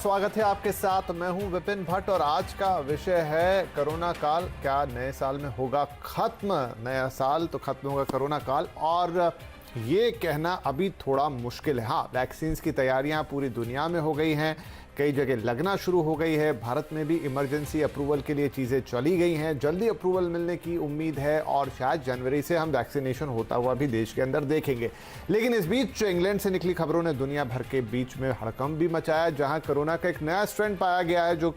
स्वागत है आपके साथ। मैं हूं विपिन भट्ट और आज का विषय है कोरोना काल। क्या नए साल में होगा खत्म? नया साल तो खत्म होगा कोरोना काल, और ये कहना अभी थोड़ा मुश्किल है। हाँ, वैक्सीन की तैयारियां पूरी दुनिया में हो गई हैं, कई जगह लगना शुरू हो गई है। भारत में भी इमरजेंसी अप्रूवल के लिए चीज़ें चली गई हैं, जल्दी अप्रूवल मिलने की उम्मीद है और शायद जनवरी से हम वैक्सीनेशन होता हुआ भी देश के अंदर देखेंगे। लेकिन इस बीच इंग्लैंड से निकली खबरों ने दुनिया भर के बीच में हड़कंप भी मचाया, जहां कोरोना का एक नया स्ट्रेंड पाया गया है जो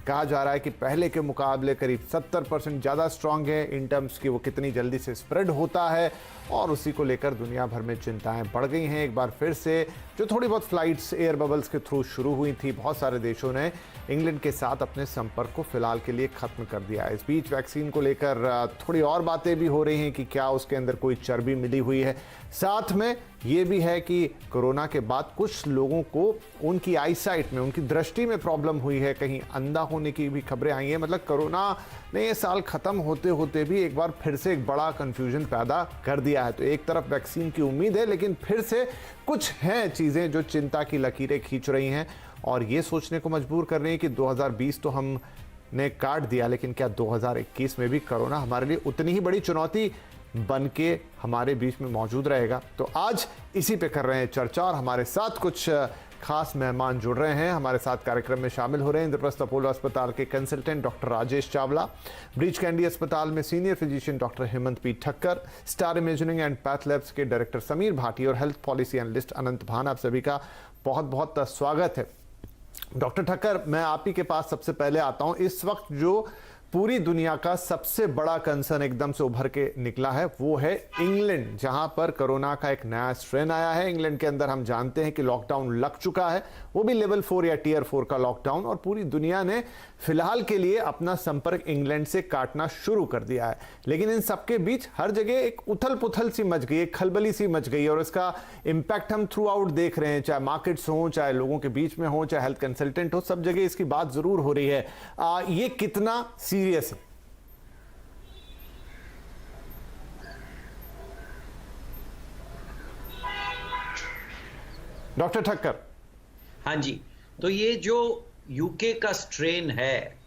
कहा जा रहा है कि पहले के मुकाबले करीब 70% ज़्यादा स्ट्रांग है इन टर्म्स की वो कितनी जल्दी से स्प्रेड होता है, और उसी को लेकर दुनिया भर में चिंताएं बढ़ गई हैं। एक बार फिर से जो थोड़ी बहुत फ्लाइट्स एयर बबल्स के थ्रू शुरू हुई थी, बहुत सारे देशों ने इंग्लैंड के साथ अपने संपर्क को फिलहाल के लिए ख़त्म कर दिया है। इस बीच वैक्सीन को लेकर थोड़ी और बातें भी हो रही हैं कि क्या उसके अंदर कोई चर्बी मिली हुई है। साथ में ये भी है कि कोरोना के बाद कुछ लोगों को उनकी आईसाइट में, उनकी दृष्टि में प्रॉब्लम हुई है, कहीं अंधा होने की भी खबरें आई हैं। मतलब कोरोना ने ये साल ख़त्म होते होते भी एक बार फिर से एक बड़ा कन्फ्यूजन पैदा कर दिया है। तो एक तरफ वैक्सीन की उम्मीद है, लेकिन फिर से कुछ हैं चीज़ें जो चिंता की लकीरें खींच रही हैं और ये सोचने को मजबूर कर रही हैं कि 2020 तो हमने काट दिया, लेकिन क्या 2021 में भी कोरोना हमारे लिए उतनी ही बड़ी चुनौती बन के हमारे बीच में मौजूद रहेगा? तो आज इसी पे कर रहे हैं चर्चा, और हमारे साथ कुछ खास मेहमान जुड़ रहे हैं। हमारे साथ कार्यक्रम में शामिल हो रहे हैं इंद्रप्रस्थ अपोलो अस्पताल के consultant doctor Rajesh Chawla, breach candy अस्पताल में senior physician doctor Hemant P Thakkar, star imaging and path labs के डायरेक्टर समीर भाटी और हेल्थ पॉलिसी एनालिस्ट अनंत भान। आप सभी का बहुत बहुत स्वागत है। डॉक्टर ठक्कर, मैं आप ही के पास सबसे पहले आता हूं। इस वक्त जो पूरी दुनिया का सबसे बड़ा कंसर्न एकदम से उभर के निकला है वो है इंग्लैंड, जहां पर कोरोना का एक नया स्ट्रेन आया है। इंग्लैंड के अंदर हम जानते हैं कि लॉकडाउन लग चुका है, वो भी लेवल 4 या टियर 4 का लॉकडाउन, और पूरी दुनिया ने फिलहाल के लिए अपना संपर्क इंग्लैंड से काटना शुरू कर दिया है। लेकिन इन सबके बीच हर जगह एक उथल पुथल सी मच गई, एक खलबली सी मच गई, और इसका इम्पैक्ट हम थ्रू आउट देख रहे हैं, चाहे मार्केट्स हो, चाहे लोगों के बीच में हो, चाहे हेल्थ कंसल्टेंट हो, सब जगह इसकी बात जरूर हो रही है। ये कितना सीरियस है? डॉक्टर ठक्कर। हाँ जी, तो ये जो यूके का स्ट्रेन है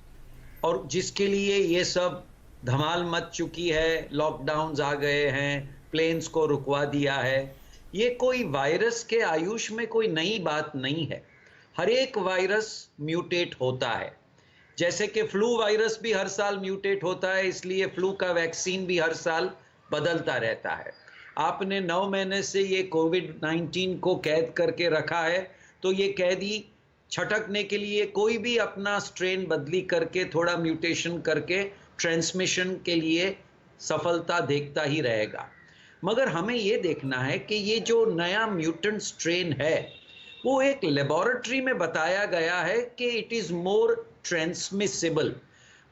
और जिसके लिए ये सब धमाल मच चुकी है, लॉकडाउन्स आ गए हैं, प्लेन्स को रुकवा दिया है, ये कोई वायरस के आयुष में कोई नई बात नहीं है। हर एक वायरस म्यूटेट होता है, जैसे कि फ्लू वायरस भी हर साल म्यूटेट होता है, इसलिए फ्लू का वैक्सीन भी हर साल बदलता रहता है। आपने 9 महीने से ये कोविड-19 को कैद करके रखा है, तो ये कैदी छटकने के लिए कोई भी अपना स्ट्रेन बदली करके, थोड़ा म्यूटेशन करके ट्रांसमिशन के लिए सफलता देखता ही रहेगा। मगर हमें ये देखना है कि ये जो नया म्यूटेंट स्ट्रेन है वो एक लेबोरेटरी में बताया गया है कि it is more transmissible,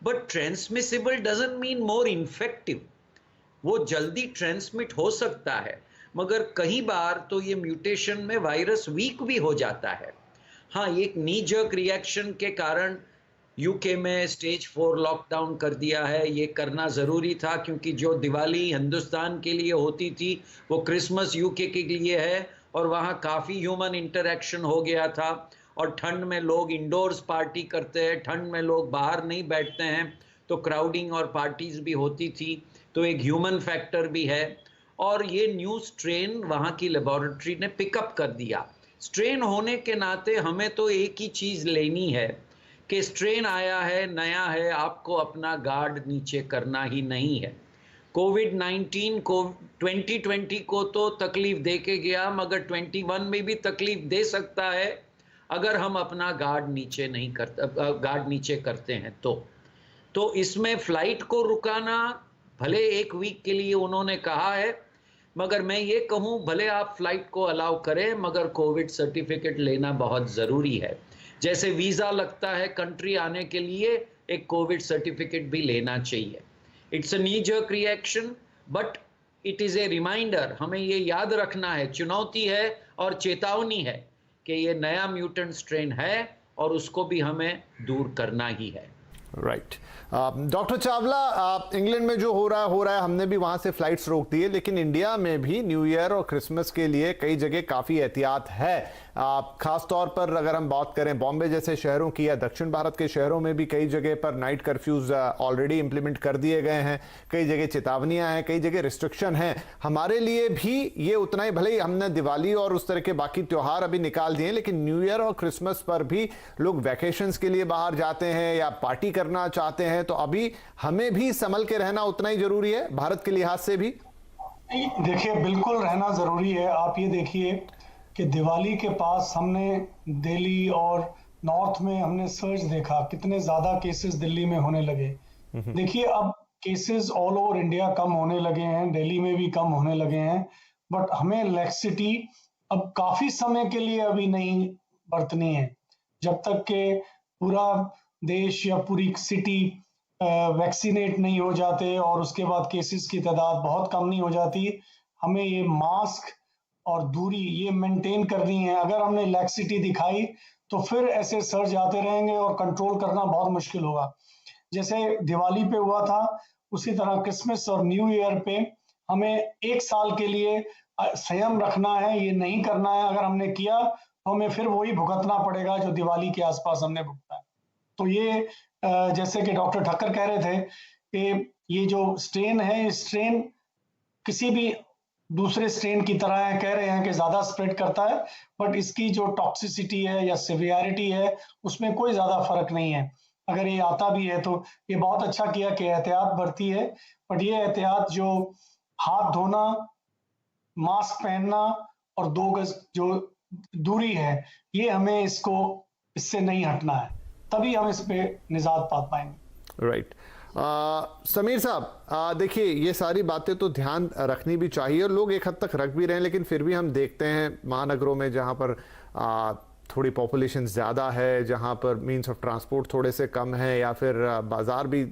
but transmissible doesn't mean more infective. वो जल्दी ट्रांसमिट हो सकता है, मगर कई बार तो ये म्यूटेशन में वायरस वीक भी हो जाता है। हाँ, एक नी जर्क रिएक्शन के कारण यूके में स्टेज 4 लॉकडाउन कर दिया है। ये करना ज़रूरी था क्योंकि जो दिवाली हिंदुस्तान के लिए होती थी वो क्रिसमस यूके के लिए है, और वहाँ काफ़ी ह्यूमन इंटरेक्शन हो गया था, और ठंड में लोग इंडोर्स पार्टी करते हैं, ठंड में लोग बाहर नहीं बैठते हैं, तो क्राउडिंग और पार्टीज़ भी होती थी, तो एक ह्यूमन फैक्टर भी है। और ये न्यू स्ट्रेन वहाँ की लेबोरेटरी ने पिकअप कर दिया। स्ट्रेन होने के नाते हमें तो एक ही चीज़ लेनी है कि स्ट्रेन आया है, नया है, आपको अपना गार्ड नीचे करना ही नहीं है। कोविड-19 को 2020 को तो तकलीफ दे के गया, मगर 21 में भी तकलीफ दे सकता है अगर हम अपना गार्ड नीचे करते हैं तो इसमें फ्लाइट को रुकाना, भले एक वीक के लिए उन्होंने कहा है, मगर मैं ये कहूँ भले आप फ्लाइट को अलाउ करें, मगर कोविड सर्टिफिकेट लेना बहुत ज़रूरी है। जैसे वीज़ा लगता है कंट्री आने के लिए, एक कोविड सर्टिफिकेट भी लेना चाहिए। It's a knee jerk reaction, but it is a reminder. हमें ये याद रखना है, चुनौती है और चेतावनी है कि ये नया म्यूटेंट स्ट्रेन है और उसको भी हमें दूर करना ही है। राइट। डॉक्टर चावला, इंग्लैंड में जो हो रहा है, हमने भी वहां से फ्लाइट्स रोक दी है, लेकिन इंडिया में भी न्यू ईयर और क्रिसमस के लिए कई जगह काफी एहतियात है। खास तौर पर अगर हम बात करें बॉम्बे जैसे शहरों की या दक्षिण भारत के शहरों में भी कई जगह पर नाइट कर्फ्यूज ऑलरेडी इंप्लीमेंट कर दिए गए हैं, कई जगह चेतावनियां हैं, कई जगह रिस्ट्रिक्शन हैं। हमारे लिए भी ये उतना ही, भले ही हमने दिवाली और उस तरह के बाकी त्योहार अभी निकाल दिए, लेकिन न्यू ईयर और क्रिसमस पर भी लोग वैकेशंस के लिए बाहर जाते हैं या पार्टी करना चाहते हैं, तो अभी हमें भी संभल के रहना उतना ही जरूरी है भारत के लिहाज से भी। देखिए, बिल्कुल रहना जरूरी है। आप ये देखिए कि दिवाली के पास हमने दिल्ली और नॉर्थ में हमने सर्च देखा, कितने ज्यादा केसेस दिल्ली में होने लगे। देखिए, अब केसेस ऑल ओवर इंडिया कम होने लगे हैं, दिल्ली में भी कम होने लगे हैं, बट हमें लैक्सिटी अब काफी समय के लिए अभी नहीं बरतनी है। जब तक के पूरा देश या पूरी सिटी वैक्सीनेट नहीं हो जाते और उसके बाद केसेस की तादाद बहुत कम नहीं हो जाती, हमें ये मास्क और दूरी ये मेंटेन करनी है। अगर हमने लैक्सिटी दिखाई तो फिर ऐसे सर्ज आते रहेंगे और कंट्रोल करना बहुत मुश्किल होगा। जैसे दिवाली पे हुआ था, उसी तरह क्रिसमस और न्यू ईयर पे हमें एक साल के लिए संयम रखना है, ये नहीं करना है। अगर हमने किया तो हमें फिर वही भुगतना पड़ेगा जो दिवाली के आसपास हमने भुगता है। तो ये जैसे कि डॉक्टर ठक्कर कह रहे थे कि ये जो स्ट्रेन है, इस स्ट्रेन किसी भी दूसरे स्ट्रेन की तरह है, कह रहे हैं कि ज्यादा स्प्रेड करता है, बट इसकी जो टॉक्सिसिटी है या सिवियरिटी है उसमें कोई ज्यादा फर्क नहीं है। अगर ये आता भी है तो ये बहुत अच्छा किया कि एहतियात बरती है, बट ये एहतियात जो हाथ धोना, मास्क पहनना और 2 गज जो दूरी है, ये हमें इससे नहीं हटना है, तभी हम इस पे निजात पा पाएंगे। राइट। समीर साहब, देखिए ये सारी बातें तो ध्यान रखनी भी चाहिए और लोग एक हद तक रख भी रहे हैं, लेकिन फिर भी हम देखते हैं महानगरों में जहां पर थोड़ी पॉपुलेशन ज़्यादा है, जहां पर मींस ऑफ ट्रांसपोर्ट थोड़े से कम है या फिर बाज़ार भी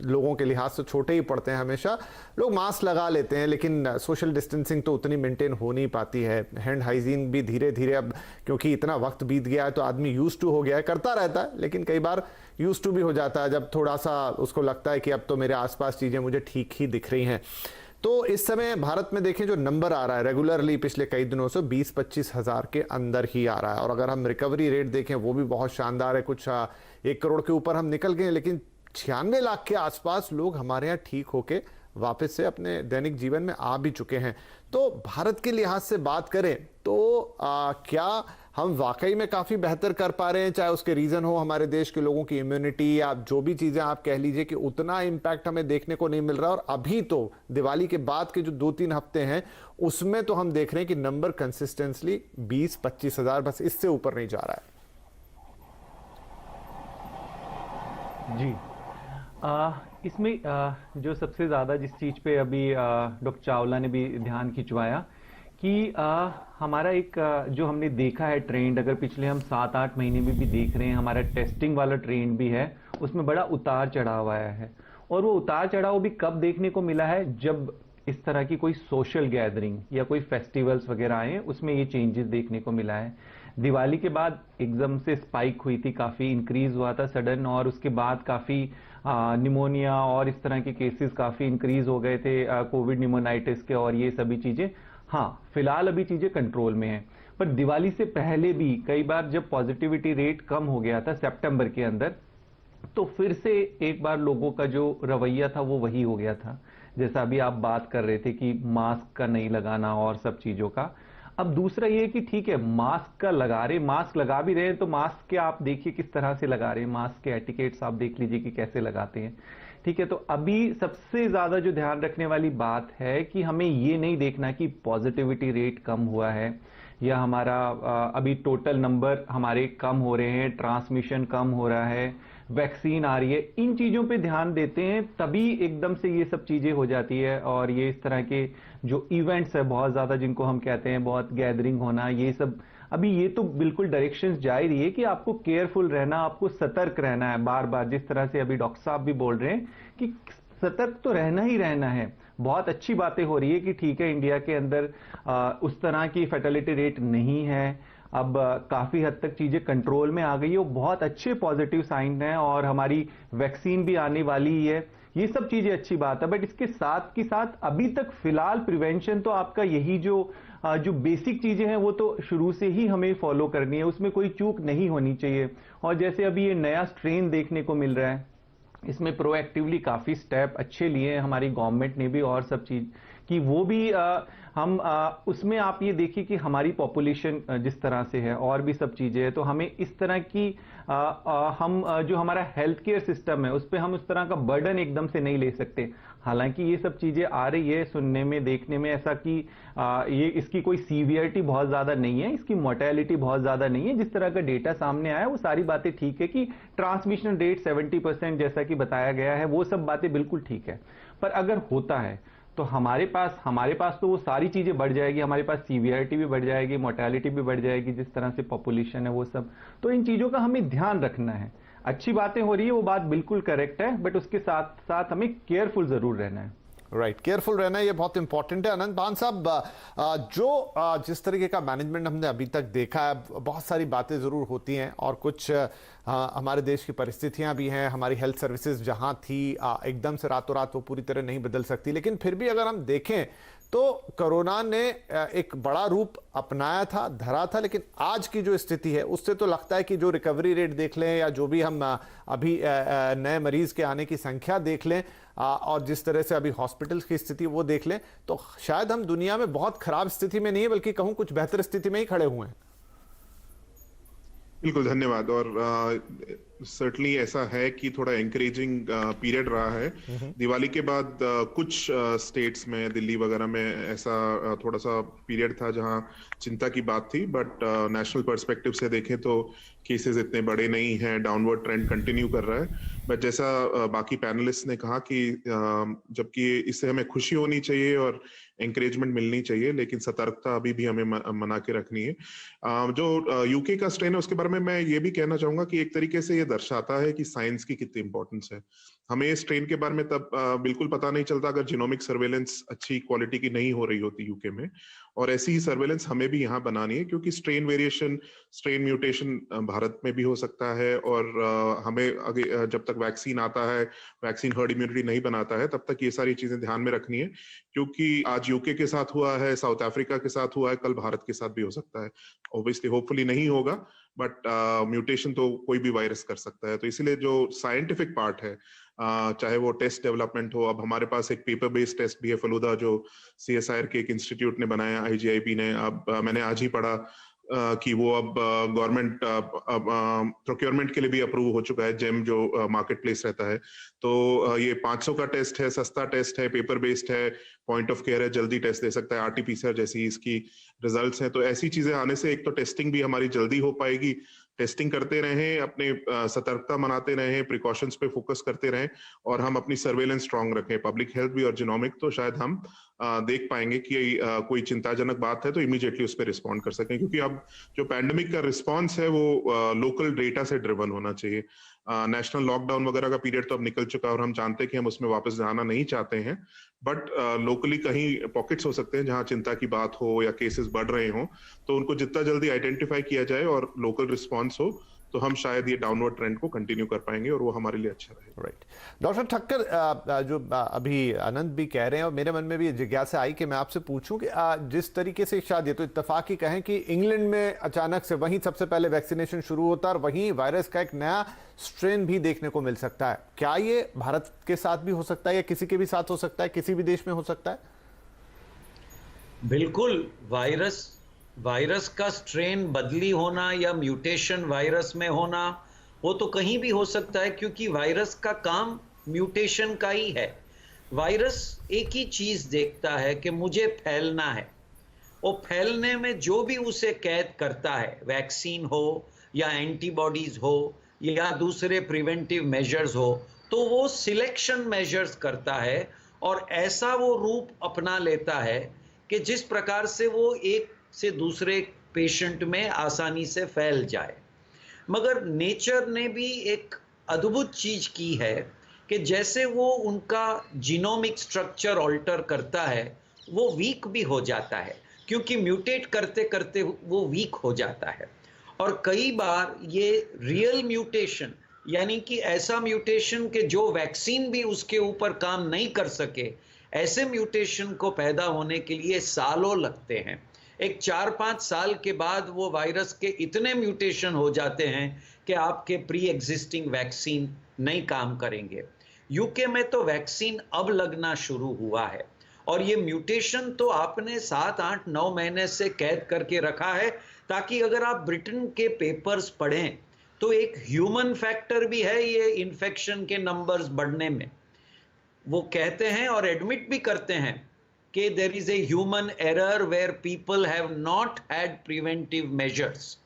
लोगों के लिहाज से छोटे ही पड़ते हैं, हमेशा लोग मास्क लगा लेते हैं, लेकिन सोशल डिस्टेंसिंग तो उतनी मेंटेन हो नहीं पाती है। हैंड हाइजीन भी धीरे धीरे, अब क्योंकि इतना वक्त बीत गया है तो आदमी यूज टू हो गया है, करता रहता है, लेकिन कई बार यूज टू भी हो जाता है जब थोड़ा सा उसको लगता है कि अब तो मेरे आसपास चीज़ें मुझे ठीक ही दिख रही हैं। तो इस समय भारत में देखें जो नंबर आ रहा है रेगुलरली पिछले कई दिनों से 20-25 हज़ार के अंदर ही आ रहा है, और अगर हम रिकवरी रेट देखें वो भी बहुत शानदार है, कुछ 1 करोड़ के ऊपर हम निकल गए, लेकिन 96 लाख के आसपास लोग हमारे यहाँ ठीक होके वापस से अपने दैनिक जीवन में आ भी चुके हैं। तो भारत के लिहाज से बात करें तो क्या हम वाकई में काफी बेहतर कर पा रहे हैं, चाहे उसके रीजन हो हमारे देश के लोगों की इम्यूनिटी या जो भी चीजें आप कह लीजिए कि उतना इम्पैक्ट हमें देखने को नहीं मिल रहा, और अभी तो दिवाली के बाद के जो 2-3 हफ्ते हैं उसमें तो हम देख रहे हैं कि नंबर कंसिस्टेंटली 20-25 हजार, बस इससे ऊपर नहीं जा रहा है जी। इसमें जो सबसे ज़्यादा जिस चीज़ पे अभी डॉक्टर चावला ने भी ध्यान खिंचवाया कि हमारा एक जो हमने देखा है ट्रेंड, अगर पिछले हम 7-8 महीने में भी देख रहे हैं, हमारा टेस्टिंग वाला ट्रेंड भी है, उसमें बड़ा उतार चढ़ाव आया है। और वो उतार चढ़ाव भी कब देखने को मिला है, जब इस तरह की कोई सोशल गैदरिंग या कोई फेस्टिवल्स वगैरह आए, उसमें ये चेंजेस देखने को मिला है। दिवाली के बाद एकदम से स्पाइक हुई थी, काफ़ी इंक्रीज हुआ था सडन, और उसके बाद काफ़ी निमोनिया और इस तरह के केसेस काफ़ी इंक्रीज हो गए थे, कोविड निमोनाइटिस के और ये सभी चीज़ें। हाँ, फिलहाल अभी चीज़ें कंट्रोल में हैं, पर दिवाली से पहले भी कई बार जब पॉजिटिविटी रेट कम हो गया था सितंबर के अंदर, तो फिर से एक बार लोगों का जो रवैया था वो वही हो गया था, जैसा अभी आप बात कर रहे थे कि मास्क का नहीं लगाना और सब चीज़ों का। अब दूसरा ये कि ठीक है, मास्क का लगा रहे, मास्क लगा भी रहे हैं, तो मास्क के आप देखिए किस तरह से लगा रहे हैं, मास्क के एटिकेट्स आप देख लीजिए कि कैसे लगाते हैं, ठीक है। तो अभी सबसे ज्यादा जो ध्यान रखने वाली बात है कि हमें ये नहीं देखना कि पॉजिटिविटी रेट कम हुआ है या हमारा अभी टोटल नंबर हमारे कम हो रहे हैं, ट्रांसमिशन कम हो रहा है, वैक्सीन आ रही है, इन चीजों पे ध्यान देते हैं तभी एकदम से ये सब चीजें हो जाती है। और ये इस तरह के जो इवेंट्स है बहुत ज्यादा, जिनको हम कहते हैं बहुत गैदरिंग होना, ये सब अभी ये तो बिल्कुल डायरेक्शंस जा ही रही है कि आपको केयरफुल रहना, आपको सतर्क रहना है। बार बार जिस तरह से अभी डॉक्टर साहब भी बोल रहे हैं कि सतर्क तो रहना ही रहना है। बहुत अच्छी बातें हो रही है कि ठीक है, इंडिया के अंदर उस तरह की फर्टिलिटी रेट नहीं है, अब काफ़ी हद तक चीज़ें कंट्रोल में आ गई है, वो बहुत अच्छे पॉजिटिव साइन हैं और हमारी वैक्सीन भी आने वाली ही है। ये सब चीज़ें अच्छी बात है, बट इसके साथ की साथ अभी तक फिलहाल प्रिवेंशन तो आपका यही जो बेसिक चीज़ें हैं वो तो शुरू से ही हमें फॉलो करनी है, उसमें कोई चूक नहीं होनी चाहिए। और जैसे अभी ये नया स्ट्रेन देखने को मिल रहा है, इसमें प्रोएक्टिवली काफ़ी स्टेप अच्छे लिए हैं हमारी गवर्नमेंट ने भी, और सब चीज़ कि वो भी हम उसमें आप ये देखिए कि हमारी पॉपुलेशन जिस तरह से है और भी सब चीज़ें हैं, तो हमें इस तरह की हम जो हमारा हेल्थ केयर सिस्टम है उस पर हम उस तरह का बर्डन एकदम से नहीं ले सकते। हालांकि ये सब चीज़ें आ रही है सुनने में, देखने में ऐसा कि ये इसकी कोई सीवियरिटी बहुत ज़्यादा नहीं है, इसकी मोर्टेलिटी बहुत ज़्यादा नहीं है, जिस तरह का डेटा सामने आया वो सारी बातें ठीक है कि ट्रांसमिशन रेट 70% जैसा कि बताया गया है, वो सब बातें बिल्कुल ठीक है। पर अगर होता है तो हमारे पास तो वो सारी चीज़ें बढ़ जाएगी, हमारे पास सीवियरिटी भी बढ़ जाएगी, मोर्टेलिटी भी बढ़ जाएगी, जिस तरह से पॉपुलेशन है वो सब। तो इन चीज़ों का हमें ध्यान रखना है। अच्छी बातें हो रही है, वो बात बिल्कुल करेक्ट है, बट उसके साथ साथ हमें केयरफुल ज़रूर रहना है। राइट, केयरफुल रहना ये बहुत इंपॉर्टेंट है। अनंत भान साहब, जिस तरीके का मैनेजमेंट हमने अभी तक देखा है, बहुत सारी बातें ज़रूर होती हैं और कुछ हमारे देश की परिस्थितियां भी हैं, हमारी हेल्थ सर्विसेज जहां थी एकदम से रातों रात वो पूरी तरह नहीं बदल सकती, लेकिन फिर भी अगर हम देखें तो कोरोना ने एक बड़ा रूप अपनाया था, धरा था, लेकिन आज की जो स्थिति है उससे तो लगता है कि जो रिकवरी रेट देख लें या जो भी हम अभी नए मरीज के आने की संख्या देख लें और जिस तरह से अभी हॉस्पिटल्स की स्थिति वो देख लें, तो शायद हम दुनिया में बहुत खराब स्थिति में नहीं है, बल्कि कहूं कुछ बेहतर स्थिति में ही खड़े हुए हैं। बिल्कुल, धन्यवाद। और सर्टनली ऐसा है कि थोड़ा एंकरेजिंग पीरियड रहा है। दिवाली के बाद कुछ स्टेट्स में, दिल्ली वगैरह में ऐसा थोड़ा सा पीरियड था जहां चिंता की बात थी, बट नेशनल पर्सपेक्टिव से देखें तो केसेस इतने बड़े नहीं हैं, डाउनवर्ड ट्रेंड कंटिन्यू कर रहा है। बट जैसा बाकी पैनलिस्ट ने कहा कि जबकि इससे हमें खुशी होनी चाहिए और एंकरेजमेंट मिलनी चाहिए, लेकिन सतर्कता अभी भी हमें मना के रखनी है। जो यूके का स्ट्रेन है उसके बारे में मैं ये भी कहना चाहूंगा कि एक तरीके से ये दर्शाता है कि साइंस की कितनी इंपॉर्टेंस है। हमें इस स्ट्रेन के बारे में तब बिल्कुल पता नहीं चलता अगर जीनोमिक सर्वेलेंस अच्छी क्वालिटी की नहीं हो रही होती यूके में, और ऐसी ही सर्वेलेंस हमें भी यहाँ बनानी है, क्योंकि strain variation, strain mutation Bharat में भी हो सकता है। और हमें जब तक वैक्सीन आता है, वैक्सीन हर्ड इम्यूनिटी नहीं बनाता है, तब तक ये सारी चीजें ध्यान में रखनी है, क्योंकि आज यूके के साथ हुआ है, साउथ अफ्रीका के साथ हुआ है, कल भारत के साथ भी हो सकता है। ऑब्वियसली होपफुली नहीं होगा, बट म्यूटेशन तो कोई भी वायरस कर सकता है। तो इसीलिए जो साइंटिफिक पार्ट है, चाहे वो टेस्ट डेवलपमेंट हो, अब हमारे पास एक पेपर बेस्ड टेस्ट भी है फलूदा, जो CSIR के एक इंस्टीट्यूट ने बनाया, IGIP ने। अब मैंने आज ही पढ़ा कि वो अब गवर्नमेंट प्रोक्योरमेंट के लिए भी अप्रूव हो चुका है, जेम जो मार्केट प्लेस रहता है। तो ये 500 का टेस्ट है, सस्ता टेस्ट है, पेपर बेस्ड है, पॉइंट ऑफ केयर है, जल्दी टेस्ट दे सकता है, RT-PCR जैसी इसकी रिजल्ट्स हैं। तो ऐसी चीजें आने से एक तो टेस्टिंग भी हमारी जल्दी हो पाएगी, टेस्टिंग करते रहें, अपने सतर्कता मनाते रहें, प्रिकॉशंस पे फोकस करते रहें, और हम अपनी सर्वेलेंस स्ट्रांग रखें, पब्लिक हेल्थ भी और जीनोमिक, तो शायद हम देख पाएंगे कि कोई चिंताजनक बात है तो इमीडिएटली उस पर रिस्पॉन्ड कर सकें। क्योंकि अब जो पैंडेमिक का रिस्पॉन्स है वो लोकल डेटा से ड्रिवन होना चाहिए। नेशनल लॉकडाउन वगैरह का पीरियड तो अब निकल चुका है और हम जानते हैं कि हम उसमें वापस जाना नहीं चाहते हैं, बट लोकली कहीं पॉकेट्स हो सकते हैं जहां चिंता की बात हो या केसेस बढ़ रहे हों, तो उनको जितना जल्दी आइडेंटिफाई किया जाए और लोकल रिस्पॉन्स हो, तो हम शायद ये डाउनवर्ड ट्रेंड को कंटिन्यू कर पाएंगे और वो हमारे लिए अच्छा रहेगा। राइट, डॉक्टर ठक्कर, जो अभी आनंद भी कह रहे हैं और मेरे मन में भी जिज्ञासा आई कि मैं आपसे पूछूं कि जिस तरीके से शायद ये तो इत्तेफाक ही कहें कि इंग्लैंड में अचानक से वहीं सबसे पहले वैक्सीनेशन शुरू होता है और वहीं वायरस का एक नया स्ट्रेन भी देखने को मिल सकता है, क्या ये भारत के साथ भी हो सकता है या किसी के भी साथ हो सकता है, किसी भी देश में हो सकता है? बिल्कुल, वायरस का स्ट्रेन बदली होना या म्यूटेशन वायरस में होना, वो तो कहीं भी हो सकता है, क्योंकि वायरस का काम म्यूटेशन का ही है। वायरस एक ही चीज देखता है कि मुझे फैलना है, और फैलने में जो भी उसे कैद करता है, वैक्सीन हो या एंटीबॉडीज हो या दूसरे प्रिवेंटिव मेजर्स हो, तो वो सिलेक्शन मेजर्स करता है और ऐसा वो रूप अपना लेता है कि जिस प्रकार से वो एक से दूसरे पेशेंट में आसानी से फैल जाए। मगर नेचर ने भी एक अद्भुत चीज की है कि जैसे वो उनका जीनोमिक स्ट्रक्चर ऑल्टर करता है, वो वीक भी हो जाता है, क्योंकि म्यूटेट करते करते वो वीक हो जाता है। और कई बार ये रियल म्यूटेशन, यानी कि ऐसा म्यूटेशन के जो वैक्सीन भी उसके ऊपर काम नहीं कर सके, ऐसे म्यूटेशन को पैदा होने के लिए सालों लगते हैं। एक 4-5 साल के बाद वो वायरस के इतने म्यूटेशन हो जाते हैं कि आपके प्री एग्जिस्टिंग वैक्सीन नहीं काम करेंगे। यूके में तो वैक्सीन अब लगना शुरू हुआ है, और ये म्यूटेशन तो आपने 7, 8, 9 महीने से कैद करके रखा है, ताकि अगर आप ब्रिटेन के पेपर्स पढ़ें तो एक ह्यूमन फैक्टर भी है ये इन्फेक्शन के नंबर्स बढ़ने में। वो कहते हैं और एडमिट भी करते हैं कि there is a human error where people have not had preventive measures.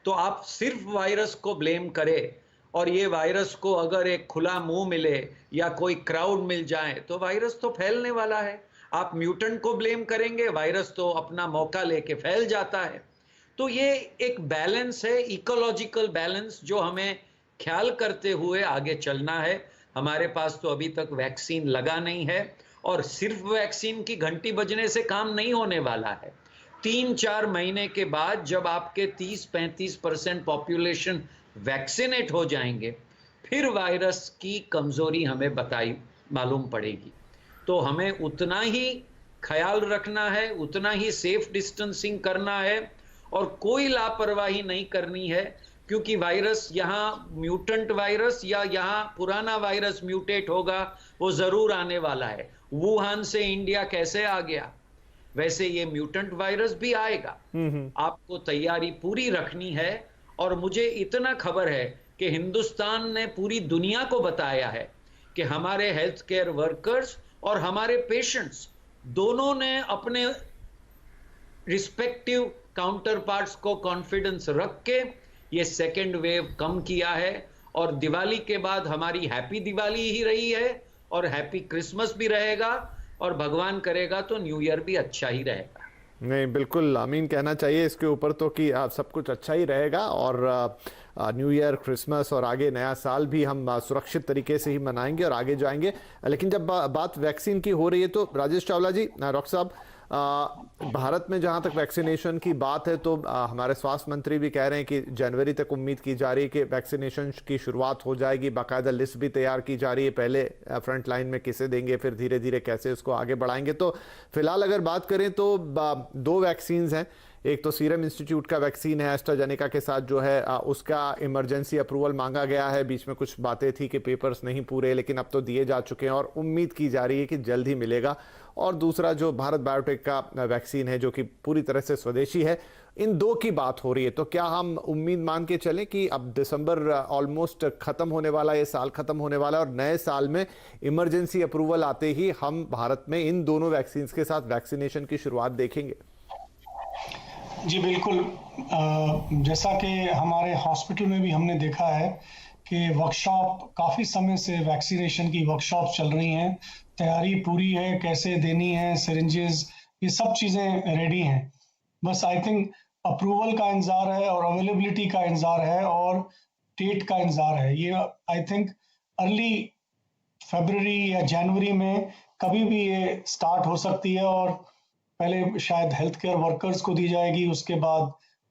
तो आप सिर्फ वायरस को ब्लेम करें, और ये वायरस को अगर एक खुला मुंह मिले या कोई क्राउड मिल जाए तो वायरस तो फैलने वाला है। आप म्यूटेंट को ब्लेम करेंगे, वायरस तो अपना मौका लेके फैल जाता है। तो ये एक बैलेंस है, इकोलॉजिकल बैलेंस, जो हमें ख्याल करते हुए आगे चलना है। हमारे पास तो अभी तक वैक्सीन लगा नहीं है, और सिर्फ वैक्सीन की घंटी बजने से काम नहीं होने वाला है। 3-4 महीने के बाद जब आपके 30-35% पॉपुलेशन वैक्सीनेट हो जाएंगे, फिर वायरस की कमजोरी हमें मालूम पड़ेगी। तो हमें उतना ही ख्याल रखना है, उतना ही सेफ डिस्टेंसिंग करना है, और कोई लापरवाही नहीं करनी है, क्योंकि वायरस यहाँ म्यूटेंट वायरस या यहाँ पुराना वायरस म्यूटेट होगा, वो जरूर आने वाला है। वुहान से इंडिया कैसे आ गया, वैसे ये म्यूटेंट वायरस भी आएगा। आपको तैयारी पूरी रखनी है। और मुझे इतना खबर है कि हिंदुस्तान ने पूरी दुनिया को बताया है कि हमारे हेल्थ केयर वर्कर्स और हमारे पेशेंट्स दोनों ने अपने रिस्पेक्टिव काउंटर पार्ट्स को कॉन्फिडेंस रख के ये सेकेंड वेव कम किया है। और दिवाली के बाद हमारी हैप्पी दिवाली ही रही है, और हैप्पी क्रिसमस भी रहेगा, और भगवान करेगा तो न्यू ईयर भी अच्छा ही रहेगा। नहीं, बिल्कुल आमीन कहना चाहिए इसके ऊपर तो कि सब कुछ अच्छा ही रहेगा, और न्यू ईयर, क्रिसमस और आगे नया साल भी हम सुरक्षित तरीके से ही मनाएंगे और आगे जाएंगे। लेकिन जब बात वैक्सीन की हो रही है तो राजेश चावला जी, डॉक्टर साहब, भारत में जहां तक वैक्सीनेशन की बात है तो हमारे स्वास्थ्य मंत्री भी कह रहे हैं कि जनवरी तक उम्मीद की जा रही है कि वैक्सीनेशन की शुरुआत हो जाएगी। बाकायदा लिस्ट भी तैयार की जा रही है, पहले फ्रंट लाइन में किसे देंगे, फिर धीरे धीरे कैसे उसको आगे बढ़ाएंगे। तो फिलहाल अगर बात करें तो 2 वैक्सीन हैं। एक तो सीरम इंस्टीट्यूट का वैक्सीन है एस्ट्राजेनेका के साथ जो है, उसका इमरजेंसी अप्रूवल मांगा गया है। बीच में कुछ बातें थी कि पेपर्स नहीं पूरे, लेकिन अब तो दिए जा चुके हैं और उम्मीद की जा रही है कि जल्द ही मिलेगा। और दूसरा जो भारत बायोटेक का वैक्सीन है जो कि पूरी तरह से स्वदेशी है, इन 2 की बात हो रही है। तो क्या हम उम्मीद मान के चलें कि अब दिसंबर ऑलमोस्ट खत्म होने वाला, ये साल खत्म होने वाला, और नए साल में इमरजेंसी अप्रूवल आते ही हम भारत में इन दोनों वैक्सीन के साथ वैक्सीनेशन की शुरुआत देखेंगे? जी बिल्कुल। जैसा कि हमारे हॉस्पिटल में भी हमने देखा है कि वर्कशॉप, काफ़ी समय से वैक्सीनेशन की वर्कशॉप चल रही हैं, तैयारी पूरी है, कैसे देनी है सिरिंजेस, ये सब चीज़ें रेडी हैं। बस आई थिंक अप्रूवल का इंतज़ार है और अवेलेबिलिटी का इंतज़ार है और डेट का इंतज़ार है। ये आई थिंक अर्ली फरवरी या जनवरी में कभी भी ये स्टार्ट हो सकती है, और पहले शायद हेल्थ केयर वर्कर्स को दी जाएगी, उसके बाद